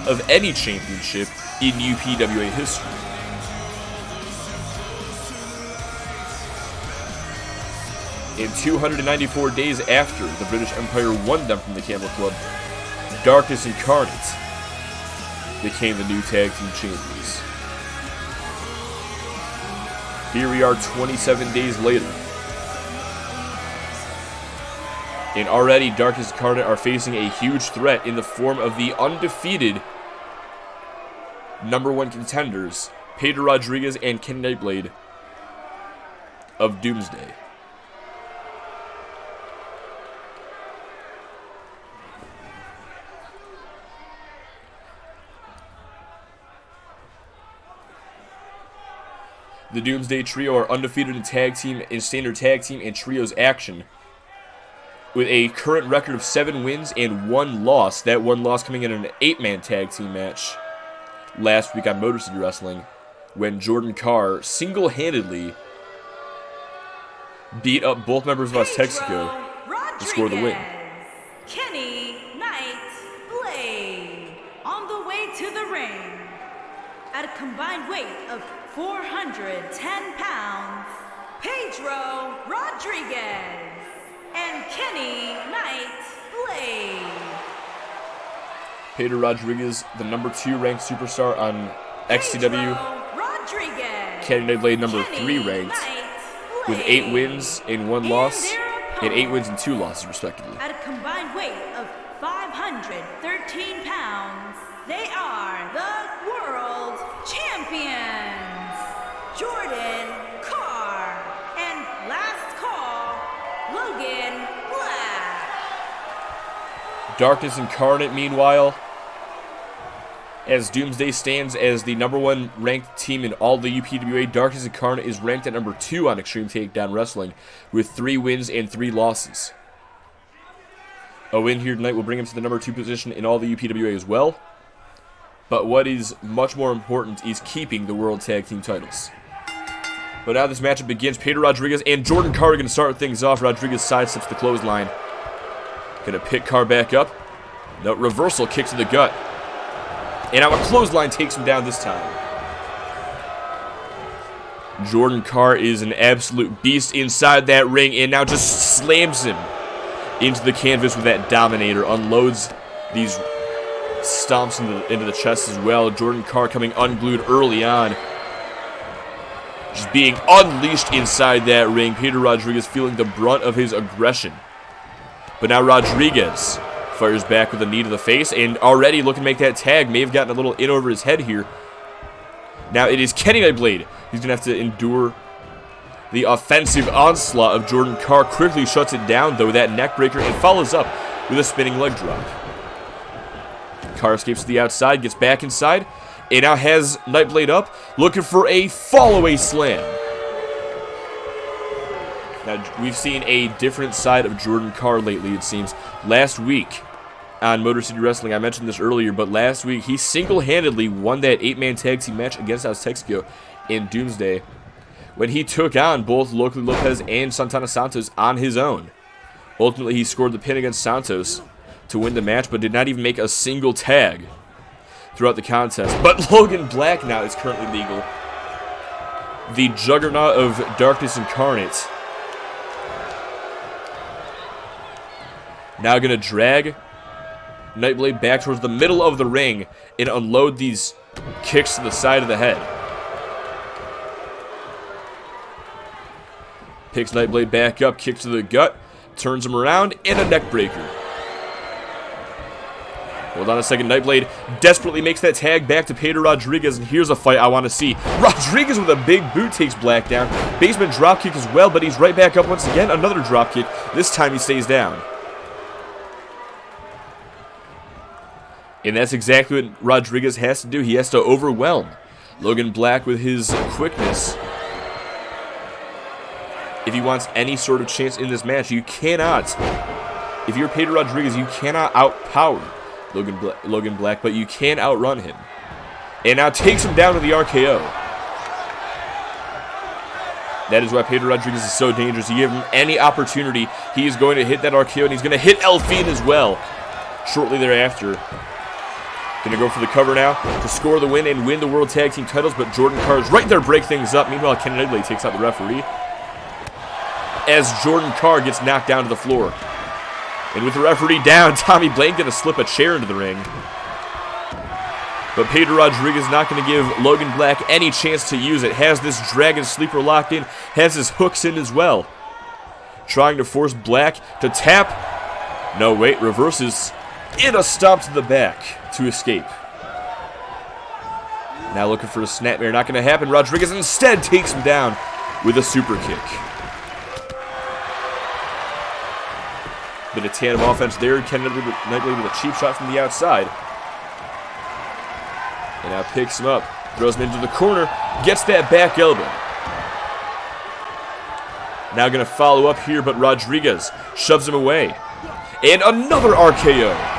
of any championship in UPWA history. In 294 days after the British Empire won them from the Campbell Club, Darkness Incarnate became the new tag team champions. Here we are 27 days later. And already Darkness Incarnate are facing a huge threat in the form of the undefeated #1 contenders, Pedro Rodriguez and Kenny Nightblade of Doomsday. The Doomsday Trio are undefeated in tag team, in standard tag team, and trios action, with a current record of 7 wins and 1 loss. That 1 loss coming in an 8-man tag team match last week on Motor City Wrestling, when Jordan Carr single-handedly beat up both members of Oz Texico to score the win. Kenny Nightblade on the way to the ring at a combined weight of 410 pounds, Pedro Rodriguez and Kenny Nightblade. Pedro Rodriguez, the #2 ranked superstar on XCW. Kenny Nightblade, #3 ranked, with 8 wins and 1 loss, and 8 wins and 2 losses, respectively. At a combined weight of 513 pounds, they are the World Champions, Jordan Carr, and last call, Logan Black. Darkness Incarnate, meanwhile, as Doomsday stands as the #1 ranked team in all the UPWA, Darkness Incarnate is ranked at #2 on Extreme Takedown Wrestling, with 3 wins and 3 losses. A win here tonight will bring him to the #2 position in all the UPWA as well. But what is much more important is keeping the World Tag Team titles. But now this matchup begins. Pedro Rodriguez and Jordan Carr are going to start things off. Rodriguez sidesteps the clothesline. Going to pick Carr back up. No, reversal kick to the gut. And now a clothesline takes him down this time. Jordan Carr is an absolute beast inside that ring and now just slams him into the canvas with that Dominator. Unloads these stomps into the chest as well. Jordan Carr coming unglued early on. Just being unleashed inside that ring. Pedro Rodriguez feeling the brunt of his aggression. But now Rodriguez fires back with a knee to the face and already looking to make that tag. May have gotten a little in over his head here. Now it is Kenny Nightblade. He's going to have to endure the offensive onslaught of Jordan Carr. Quickly shuts it down, though, with that neck breaker, and follows up with a spinning leg drop. Carr escapes to the outside, gets back inside, and now has Nightblade up, looking for a fall-away slam. Now, we've seen a different side of Jordan Carr lately, it seems. Last week on Motor City Wrestling, I mentioned this earlier, but last week he single-handedly won that 8-man tag team match against Aztexico in Doomsday when he took on both Loco Lopez and Santana Santos on his own. Ultimately, he scored the pin against Santos to win the match, but did not even make a single tag throughout the contest. But Logan Black now is currently legal. The Juggernaut of Darkness Incarnate. Now going to drag Nightblade back towards the middle of the ring and unload these kicks to the side of the head. Picks Nightblade back up, kicks to the gut, turns him around, and a neck breaker. Hold on a second, Nightblade desperately makes that tag back to Pedro Rodriguez, and here's a fight I want to see. Rodriguez with a big boot takes Black down. Basement dropkick as well, but he's right back up once again. Another dropkick. This time he stays down. And that's exactly what Rodriguez has to do. He has to overwhelm Logan Black with his quickness. If he wants any sort of chance in this match, you cannot. If you're Pedro Rodriguez, you cannot outpower Logan Black, but you can outrun him. And now takes him down to the RKO. That is why Pedro Rodriguez is so dangerous. You give him any opportunity, he is going to hit that RKO, and he's going to hit El Fiend as well shortly thereafter. Going to go for the cover now to score the win and win the World Tag Team titles, but Jordan Carr is right there, break things up. Meanwhile, Ken Nightblade takes out the referee as Jordan Carr gets knocked down to the floor. And with the referee down, Tommy Blaine going to slip a chair into the ring. But Pedro Rodriguez not going to give Logan Black any chance to use it. Has this Dragon Sleeper locked in, has his hooks in as well. Trying to force Black to tap. No, wait, reverses. And a stomp to the back to escape. Now looking for a snapmare, not going to happen. Rodriguez instead takes him down with a super kick. Bit of tandem offense there. Ken Nightblade with a cheap shot from the outside. And now picks him up, throws him into the corner, gets that back elbow. Now going to follow up here, but Rodriguez shoves him away. And another RKO.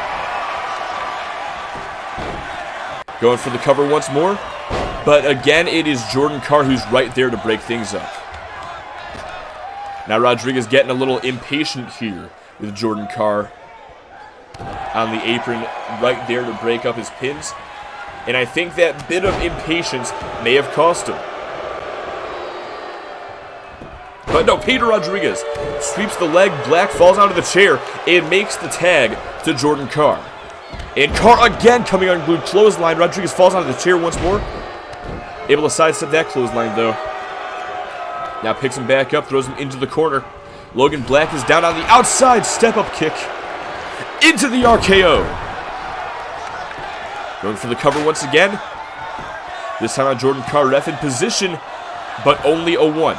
Going for the cover once more. But again, it is Jordan Carr who's right there to break things up. Now Rodriguez getting a little impatient here with Jordan Carr on the apron right there to break up his pins. And I think that bit of impatience may have cost him. But no, Pedro Rodriguez sweeps the leg, Black falls onto the chair, and makes the tag to Jordan Carr. And Carr again coming unglued, clothesline. Rodriguez falls onto the chair once more. Able to sidestep that clothesline though. Now picks him back up, throws him into the corner. Logan Black is down on the outside, step-up kick into the RKO. Going for the cover once again. This time on Jordan Carr, ref in position, but only a 1.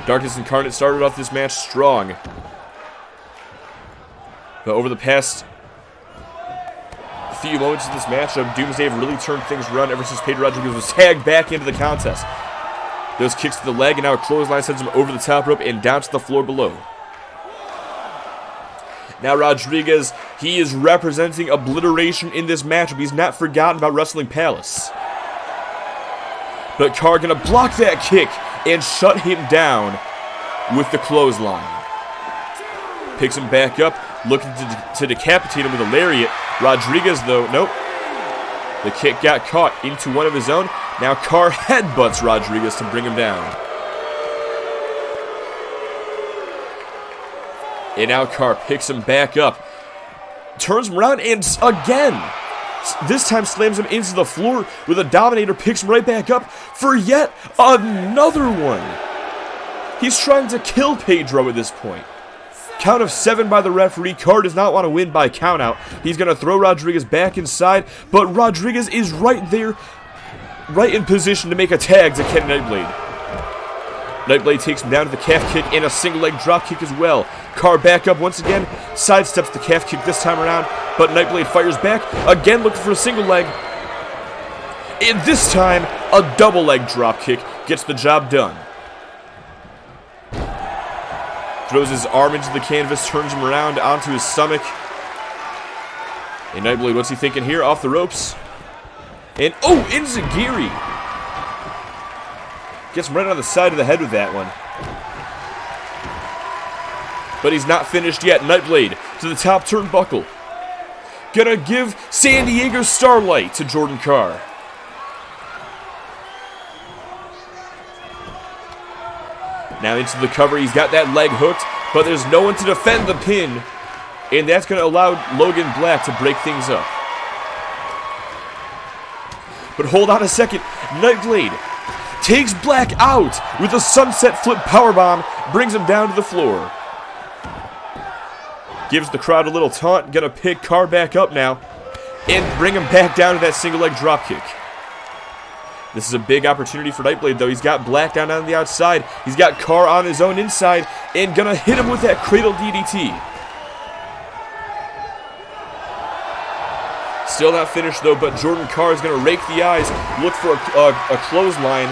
Darkness Incarnate started off this match strong. But over the past few moments of this matchup, Doomsday have really turned things around ever since Pedro Rodriguez was tagged back into the contest. Those kicks to the leg, and now a clothesline sends him over the top rope and down to the floor below. Now Rodriguez, he is representing obliteration in this matchup. He's not forgotten about Wrestling Palace. But Carr gonna block that kick and shut him down with the clothesline. Picks him back up, looking to decapitate him with a lariat. Rodriguez, though, nope. The kick got caught into one of his own. Now Carr headbutts Rodriguez to bring him down. And now Carr picks him back up. Turns him around and again. This time slams him into the floor with a Dominator. Picks him right back up for yet another one. He's trying to kill Pedro at this point. Count of 7 by the referee. Carr does not want to win by countout. He's going to throw Rodriguez back inside, but Rodriguez is right there, right in position to make a tag to Ken Nightblade. Nightblade takes him down to the calf kick and a single leg drop kick as well. Carr back up once again, sidesteps the calf kick this time around, but Nightblade fires back, again looking for a single leg. And this time, a double leg drop kick. gets the job done. Throws his arm into the canvas, turns him around onto his stomach. And Nightblade, what's he thinking here? Off the ropes. And, oh, Enziguri! Gets him right on the side of the head with that one. But he's not finished yet. Nightblade to the top turnbuckle. Gonna give San Diego Starlight to Jordan Carr. Now into the cover. He's got that leg hooked, but there's no one to defend the pin. And that's going to allow Logan Black to break things up. But hold on a second. Nightblade takes Black out with a sunset flip powerbomb. Brings him down to the floor. Gives the crowd a little taunt. Gonna pick Carr back up now. And bring him back down to that single leg dropkick. This is a big opportunity for Nightblade, though. He's got Black down on the outside. He's got Carr on his own inside. And gonna hit him with that cradle DDT. Still not finished, though, but Jordan Carr is going to rake the eyes, look for a clothesline.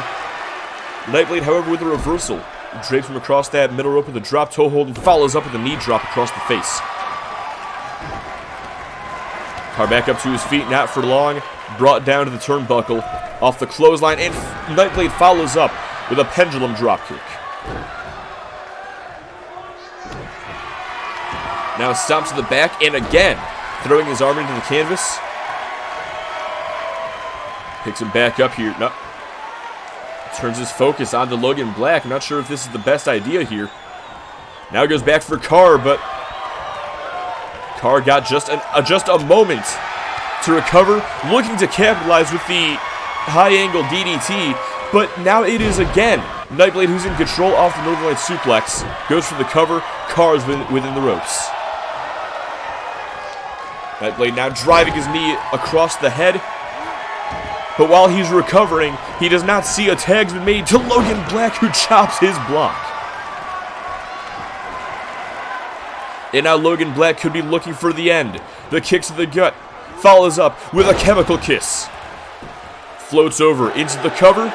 Nightblade, however, with a reversal. Drapes him across that middle rope with a drop toe hold and follows up with a knee drop across the face. Carr back up to his feet, not for long. Brought down to the turnbuckle off the clothesline, and Nightblade follows up with a pendulum dropkick. Now stomps to the back, and again, throwing his arm into the canvas. Picks him back up here. No. Turns his focus onto Logan Black. I'm not sure if this is the best idea here. Now he goes back for Carr, but Carr got just a moment to recover, looking to capitalize with the high-angle DDT, but now it is again Nightblade who's in control off the Northern Light suplex. Goes for the cover. Carr's within the ropes. Nightblade now driving his knee across the head. But while he's recovering, he does not see a tag's been made to Logan Black, who chops his block. And now Logan Black could be looking for the end. The kicks to the gut. Follows up with a chemical kiss. Floats over into the cover.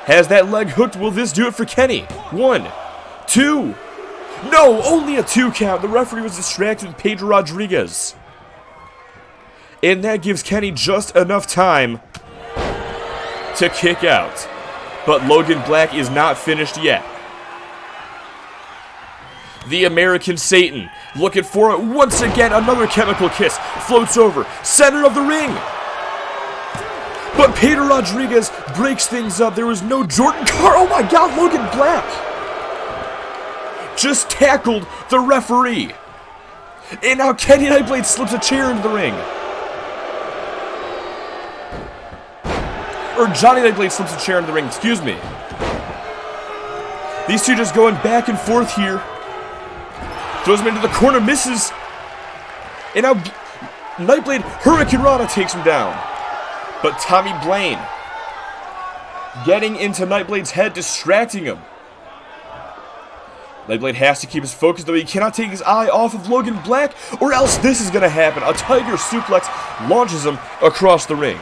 Has that leg hooked. Will this do it for Kenny? 1, 2. No, only a 2 count. The referee was distracted with Pedro Rodriguez. And that gives Kenny just enough time to kick out. But Logan Black is not finished yet. The American Satan looking for it once again. Another chemical kiss. Floats over. Center of the ring. But Pedro Rodriguez breaks things up. There was no Jordan Carr. Oh my God, Logan Black just tackled the referee. And now Kenny Nightblade slips a chair into the ring. Or Johnny Nightblade slips a chair into the ring, excuse me. These two just going back and forth here. Throws him into the corner, misses. And now Nightblade Hurricane Rana takes him down. But Tommy Blaine getting into Nightblade's head, distracting him. Nightblade has to keep his focus, though he cannot take his eye off of Logan Black, or else this is going to happen. A Tiger Suplex launches him across the ring.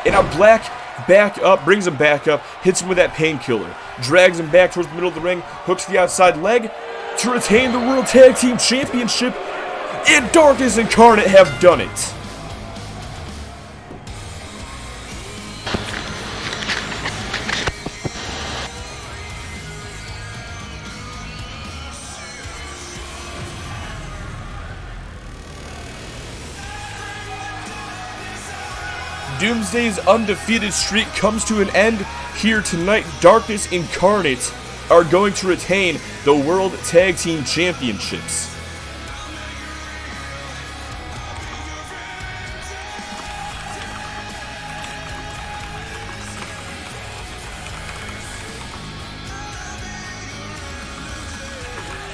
And now Black back up, brings him back up, hits him with that painkiller, drags him back towards the middle of the ring, hooks the outside leg to retain the World Tag Team Championship, and Darkness Incarnate have done it. Doomsday's undefeated streak comes to an end here tonight. Darkness Incarnate are going to retain the World Tag Team Championships.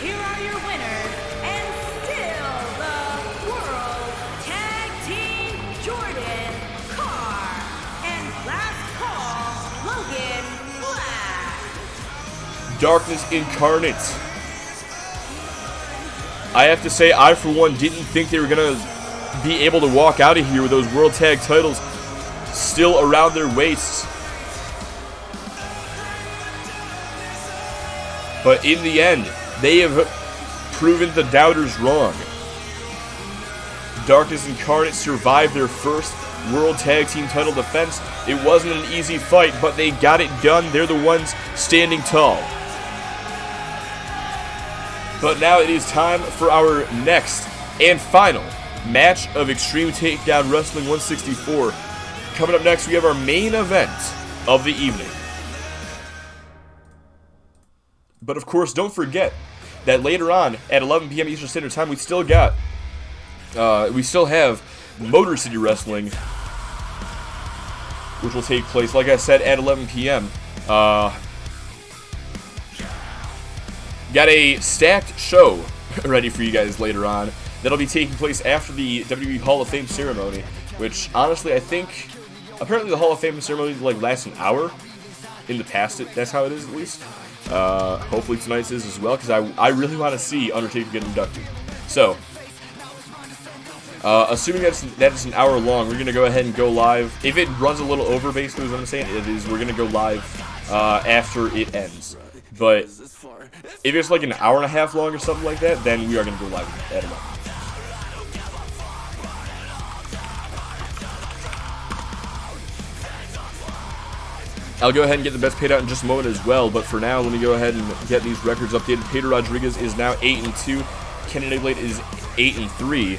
Here are your winners, and still the World Tag Team Jordan Carr and last call Logan Black. Darkness Incarnate. I have to say, I for one didn't think they were going to be able to walk out of here with those World Tag titles. still around their waists. But in the end, they have proven the doubters wrong. Darkness Incarnate survived their first World Tag Team title defense. It wasn't an easy fight, but they got it done. They're the ones standing tall. But now it is time for our next and final match of Extreme Takedown Wrestling 164. Coming up next, we have our main event of the evening. But of course, don't forget that later on at 11 p.m. Eastern Standard Time, we still have Motor City Wrestling, which will take place, like I said, at 11 p.m. Got a stacked show ready for you guys later on. That'll be taking place after the WWE Hall of Fame ceremony, which honestly I think apparently the Hall of Fame ceremony lasts an hour. In the past, that's how it is at least. Hopefully tonight's is as well, because I really want to see Undertaker get inducted. So, assuming that's an hour long, we're gonna go ahead and go live. If it runs a little over, basically, is what I'm saying. We're gonna go live after it ends. But if it's like an hour and a half long or something like that, then we are gonna go live at 11. I'll go ahead and get the best paid out in just a moment as well, but for now, let me go ahead and get these records updated. Pedro Rodriguez is now 8-2. Kenny Blade is 8-3.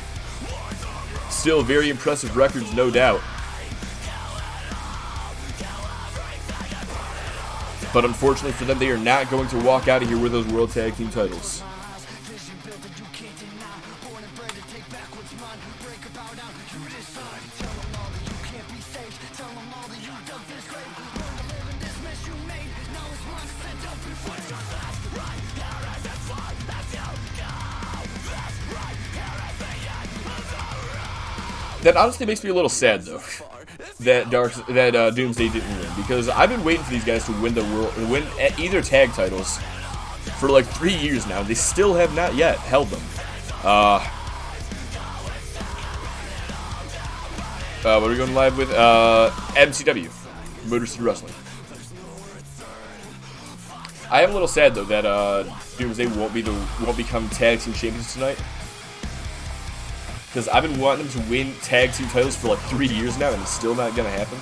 Still very impressive records, no doubt. But unfortunately for them, they are not going to walk out of here with those World Tag Team titles. That honestly makes me a little sad, though, that Doomsday didn't win, because I've been waiting for these guys to win at either tag titles for like 3 years now. They still have not yet held them. What are we going live with? MCW, Motor City Wrestling. I am a little sad though that Doomsday won't become tag team champions tonight. Because I've been wanting them to win tag team titles for like 3 years now, and it's still not going to happen.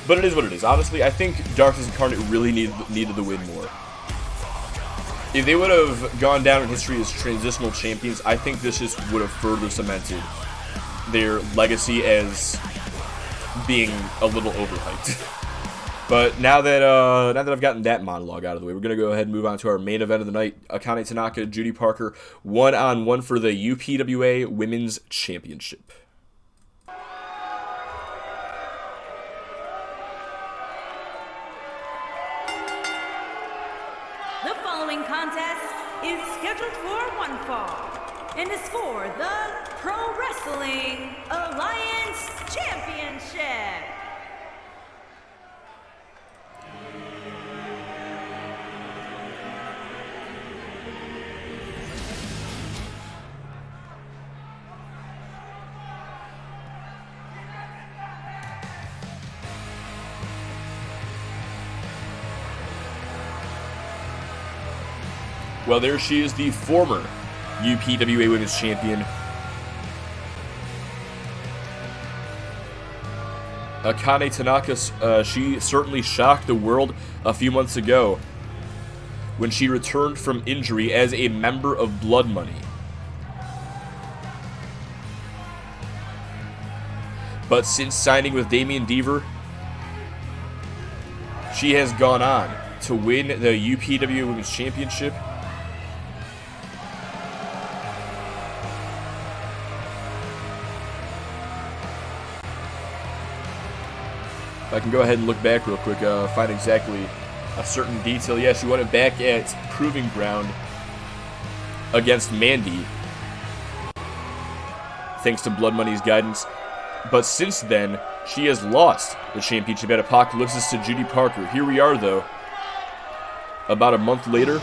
But it is what it is. Honestly, I think Darkness Incarnate really needed the win more. If they would have gone down in history as transitional champions, I think this just would have further cemented their legacy as being a little overhyped. But now that I've gotten that monologue out of the way, we're going to go ahead and move on to our main event of the night. Akane Tanaka, Judy Parker, one-on-one for the UPWA Women's Championship. The following contest is scheduled for one fall and is for the Pro Wrestling Alliance Championship. Well, there she is, the former UPWA Women's Champion. Akane Tanaka, she certainly shocked the world a few months ago when she returned from injury as a member of Blood Money. But since signing with Damian Deaver, she has gone on to win the UPWA Women's Championship. I can go ahead and look back real quick, find exactly a certain detail. Yeah, she won it back at Proving Ground against Mandy, thanks to Blood Money's guidance. But since then, she has lost the championship at Apocalypsis to Judy Parker. Here we are, though, about a month later.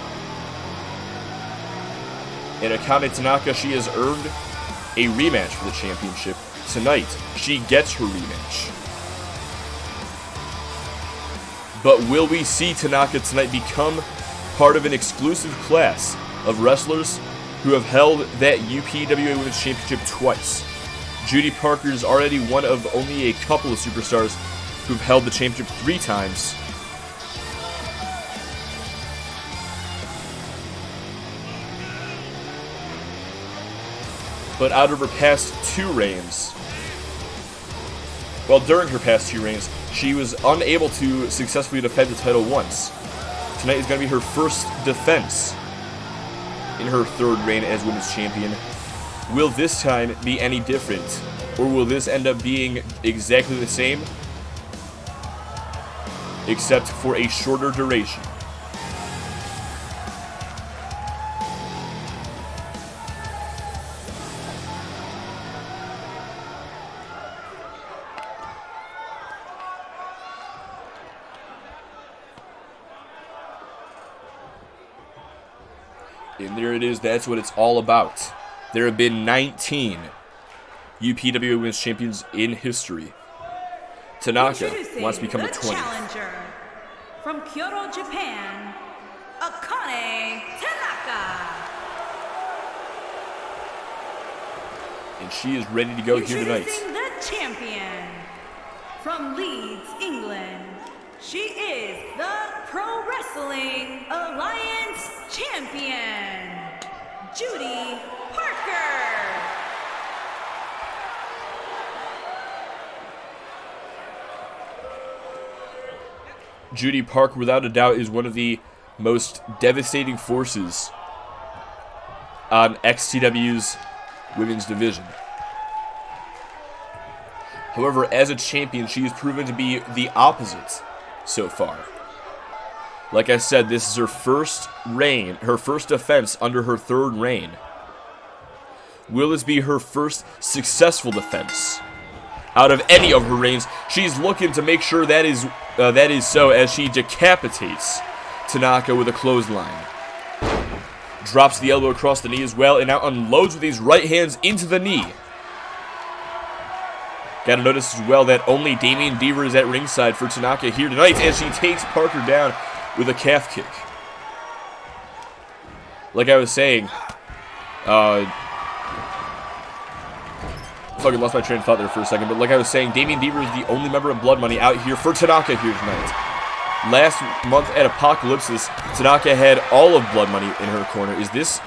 And Akane Tanaka, she has earned a rematch for the championship tonight, she gets her rematch. But will we see Tanaka tonight become part of an exclusive class of wrestlers who have held that UPWA Women's Championship twice? Judy Parker is already one of only a couple of superstars who've held the championship 3 times. But out of her past 2 reigns, during her past 2 reigns, she was unable to successfully defend the title once. Tonight is going to be her first defense in her 3rd reign as Women's Champion. Will this time be any different? Or will this end up being exactly the same, except for a shorter duration? And there it is, that's what it's all about. There have been 19 UPWA Women's Champions in history. Tanaka wants to become the 20th. Challenger from Kyoto, Japan, Akane Tanaka. And she is ready to go here tonight. Introducing the champion from Leeds, England. She is the Pro Wrestling Alliance champion, Judy Parker. Judy Parker, without a doubt, is one of the most devastating forces on XTW's women's division. However, as a champion, she has proven to be the opposite so far. Like I said, this is her first reign, her first defense under her 3rd reign. Will this be her first successful defense out of any of her reigns? She's looking to make sure that is so, as she decapitates Tanaka with a clothesline. Drops the elbow across the knee as well, and now unloads with these right hands into the knee. Gotta notice as well that only Damian Deaver is at ringside for Tanaka here tonight, as she takes Parker down with a calf kick. Like I was saying, fucking lost my train of thought there for a second, but like I was saying, Damian Deaver is the only member of Blood Money out here for Tanaka here tonight. Last month at Apocalypsis, Tanaka had all of Blood Money in her corner. Is this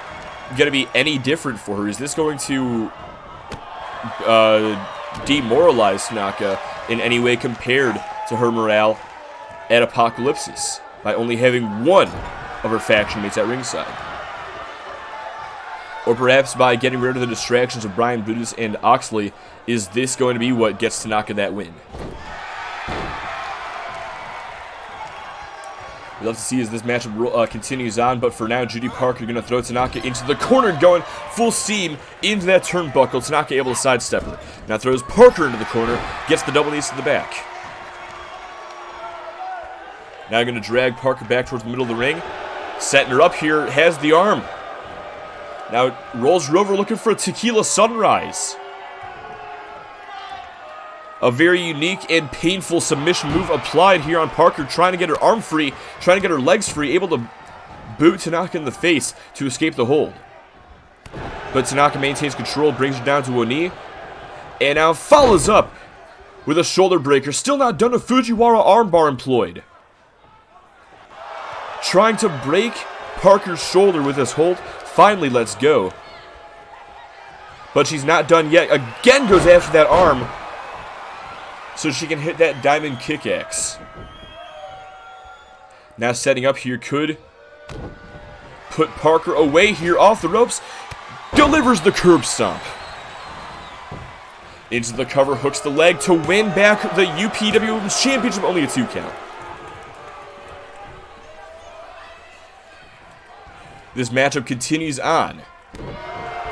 going to be any different for her? Is this going to demoralize Tanaka in any way compared to her morale at Apocalypsis by only having one of her faction mates at ringside? Or perhaps by getting rid of the distractions of Brian Brutus and Oxley, is this going to be what gets Tanaka that win? We'd love to see as this matchup continues on, but for now, Judy Parker going to throw Tanaka into the corner, going full steam into that turnbuckle. Tanaka able to sidestep her. Now throws Parker into the corner, gets the double knees to the back. Now going to drag Parker back towards the middle of the ring. Setting her up here, has the arm. Now rolls her over looking for a Tequila Sunrise. A very unique and painful submission move applied here on Parker, trying to get her arm free, trying to get her legs free, able to boot Tanaka in the face to escape the hold. But Tanaka maintains control, brings her down to a knee, and now follows up with a shoulder breaker. Still not done, a Fujiwara armbar employed. Trying to break Parker's shoulder with this hold, finally lets go. But she's not done yet. Again goes after that arm, so she can hit that diamond kickaxe. Now setting up here, could put Parker away here off the ropes. Delivers the curb stomp. Into the cover, hooks the leg to win back the UPW Women's Championship, only a 2 count. This matchup continues on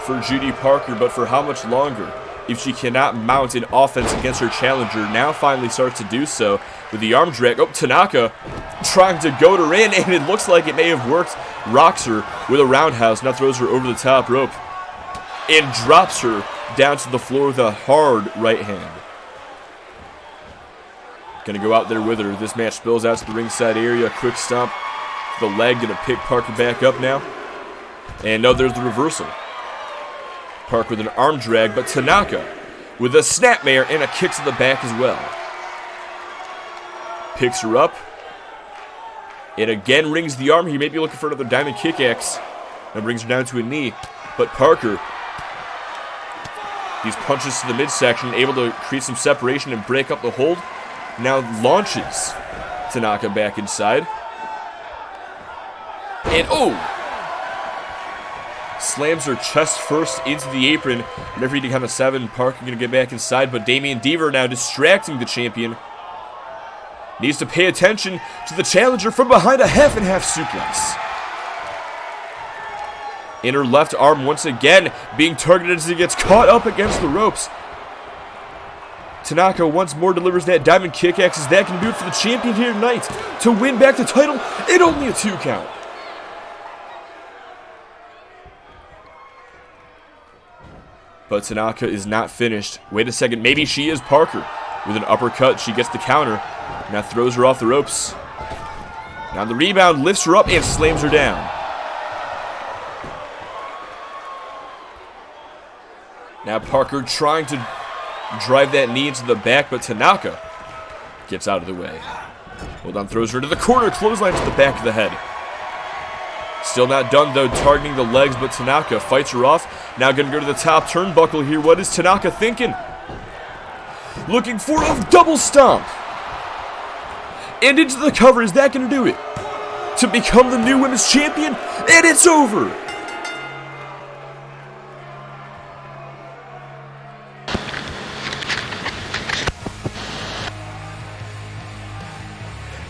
for Judy Parker, but for how much longer? If she cannot mount an offense against her challenger, now finally starts to do so with the arm drag. Oh, Tanaka trying to goad her in, and it looks like it may have worked. Rocks her with a roundhouse, now throws her over the top rope and drops her down to the floor with a hard right hand. Gonna go out there with her. This match spills out to the ringside area. Quick stomp. The leg gonna pick Parker back up now. And no, there's the reversal. Parker with an arm drag, but Tanaka with a snapmare and a kick to the back as well. Picks her up. And again rings the arm. He may be looking for another diamond kick axe. And brings her down to a knee. But Parker, these punches to the midsection, able to create some separation and break up the hold. Now launches Tanaka back inside. And slams her chest first into the apron. Referee to count of 7. Parker going to get back inside, but Damien Deaver now distracting the champion. Needs to pay attention to the challenger from behind a half and half suplex. In her left arm once again being targeted as he gets caught up against the ropes. Tanaka once more delivers that diamond kick axe. Is that going to do it for the champion here tonight to win back the title in only a 2 count? But Tanaka is not finished. Wait a second, maybe she is Parker. With an uppercut, she gets the counter. Now throws her off the ropes. Now the rebound lifts her up and slams her down. Now Parker trying to drive that knee into the back, but Tanaka gets out of the way. Hold on, throws her to the corner, clothesline to the back of the head. Still not done though, targeting the legs, but Tanaka fights her off. Now gonna go to the top turnbuckle here. What is Tanaka thinking? Looking for a double stomp. And into the cover. Is that gonna do it? To become the new women's champion? And it's over!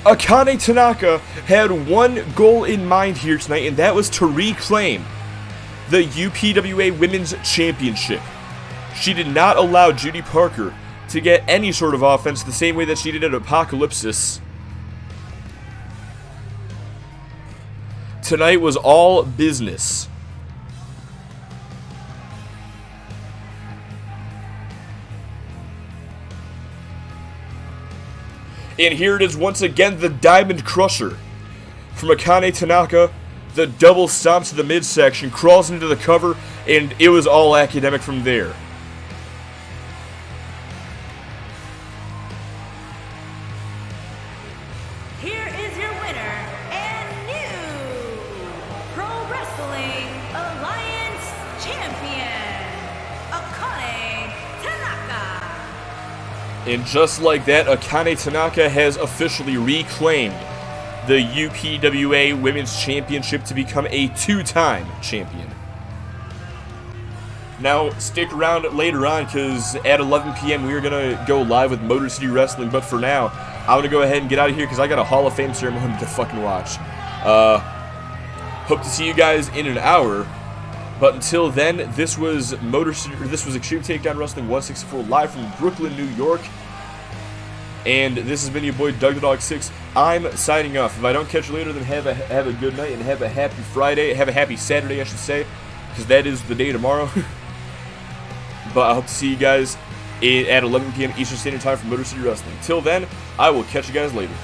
Akane Tanaka had one goal in mind here tonight, and that was to reclaim the UPWA Women's Championship. She did not allow Judy Parker to get any sort of offense the same way that she did at Apocalypsis. Tonight was all business. And here it is once again, the Diamond Crusher. From Akane Tanaka, the double stomp to the midsection, crawls into the cover, and it was all academic from there. Here is your winner and new Pro Wrestling Alliance champion, Akane Tanaka. And just like that, Akane Tanaka has officially reclaimed the UPWA Women's Championship to become a 2-time champion. Now, stick around later on, because at 11 p.m. we are going to go live with Motor City Wrestling, but for now, I'm going to go ahead and get out of here, because I got a Hall of Fame ceremony to fucking watch. Hope to see you guys in an hour, but until then, this was Extreme Takedown Wrestling 164 live from Brooklyn, New York. And this has been your boy Doug the Dog 6. I'm signing off. If I don't catch you later, then have a good night and have a happy Friday. Have a happy Saturday, I should say, because that is the day tomorrow. But I hope to see you guys at 11 p.m. Eastern Standard Time for Motor City Wrestling. Till then, I will catch you guys later.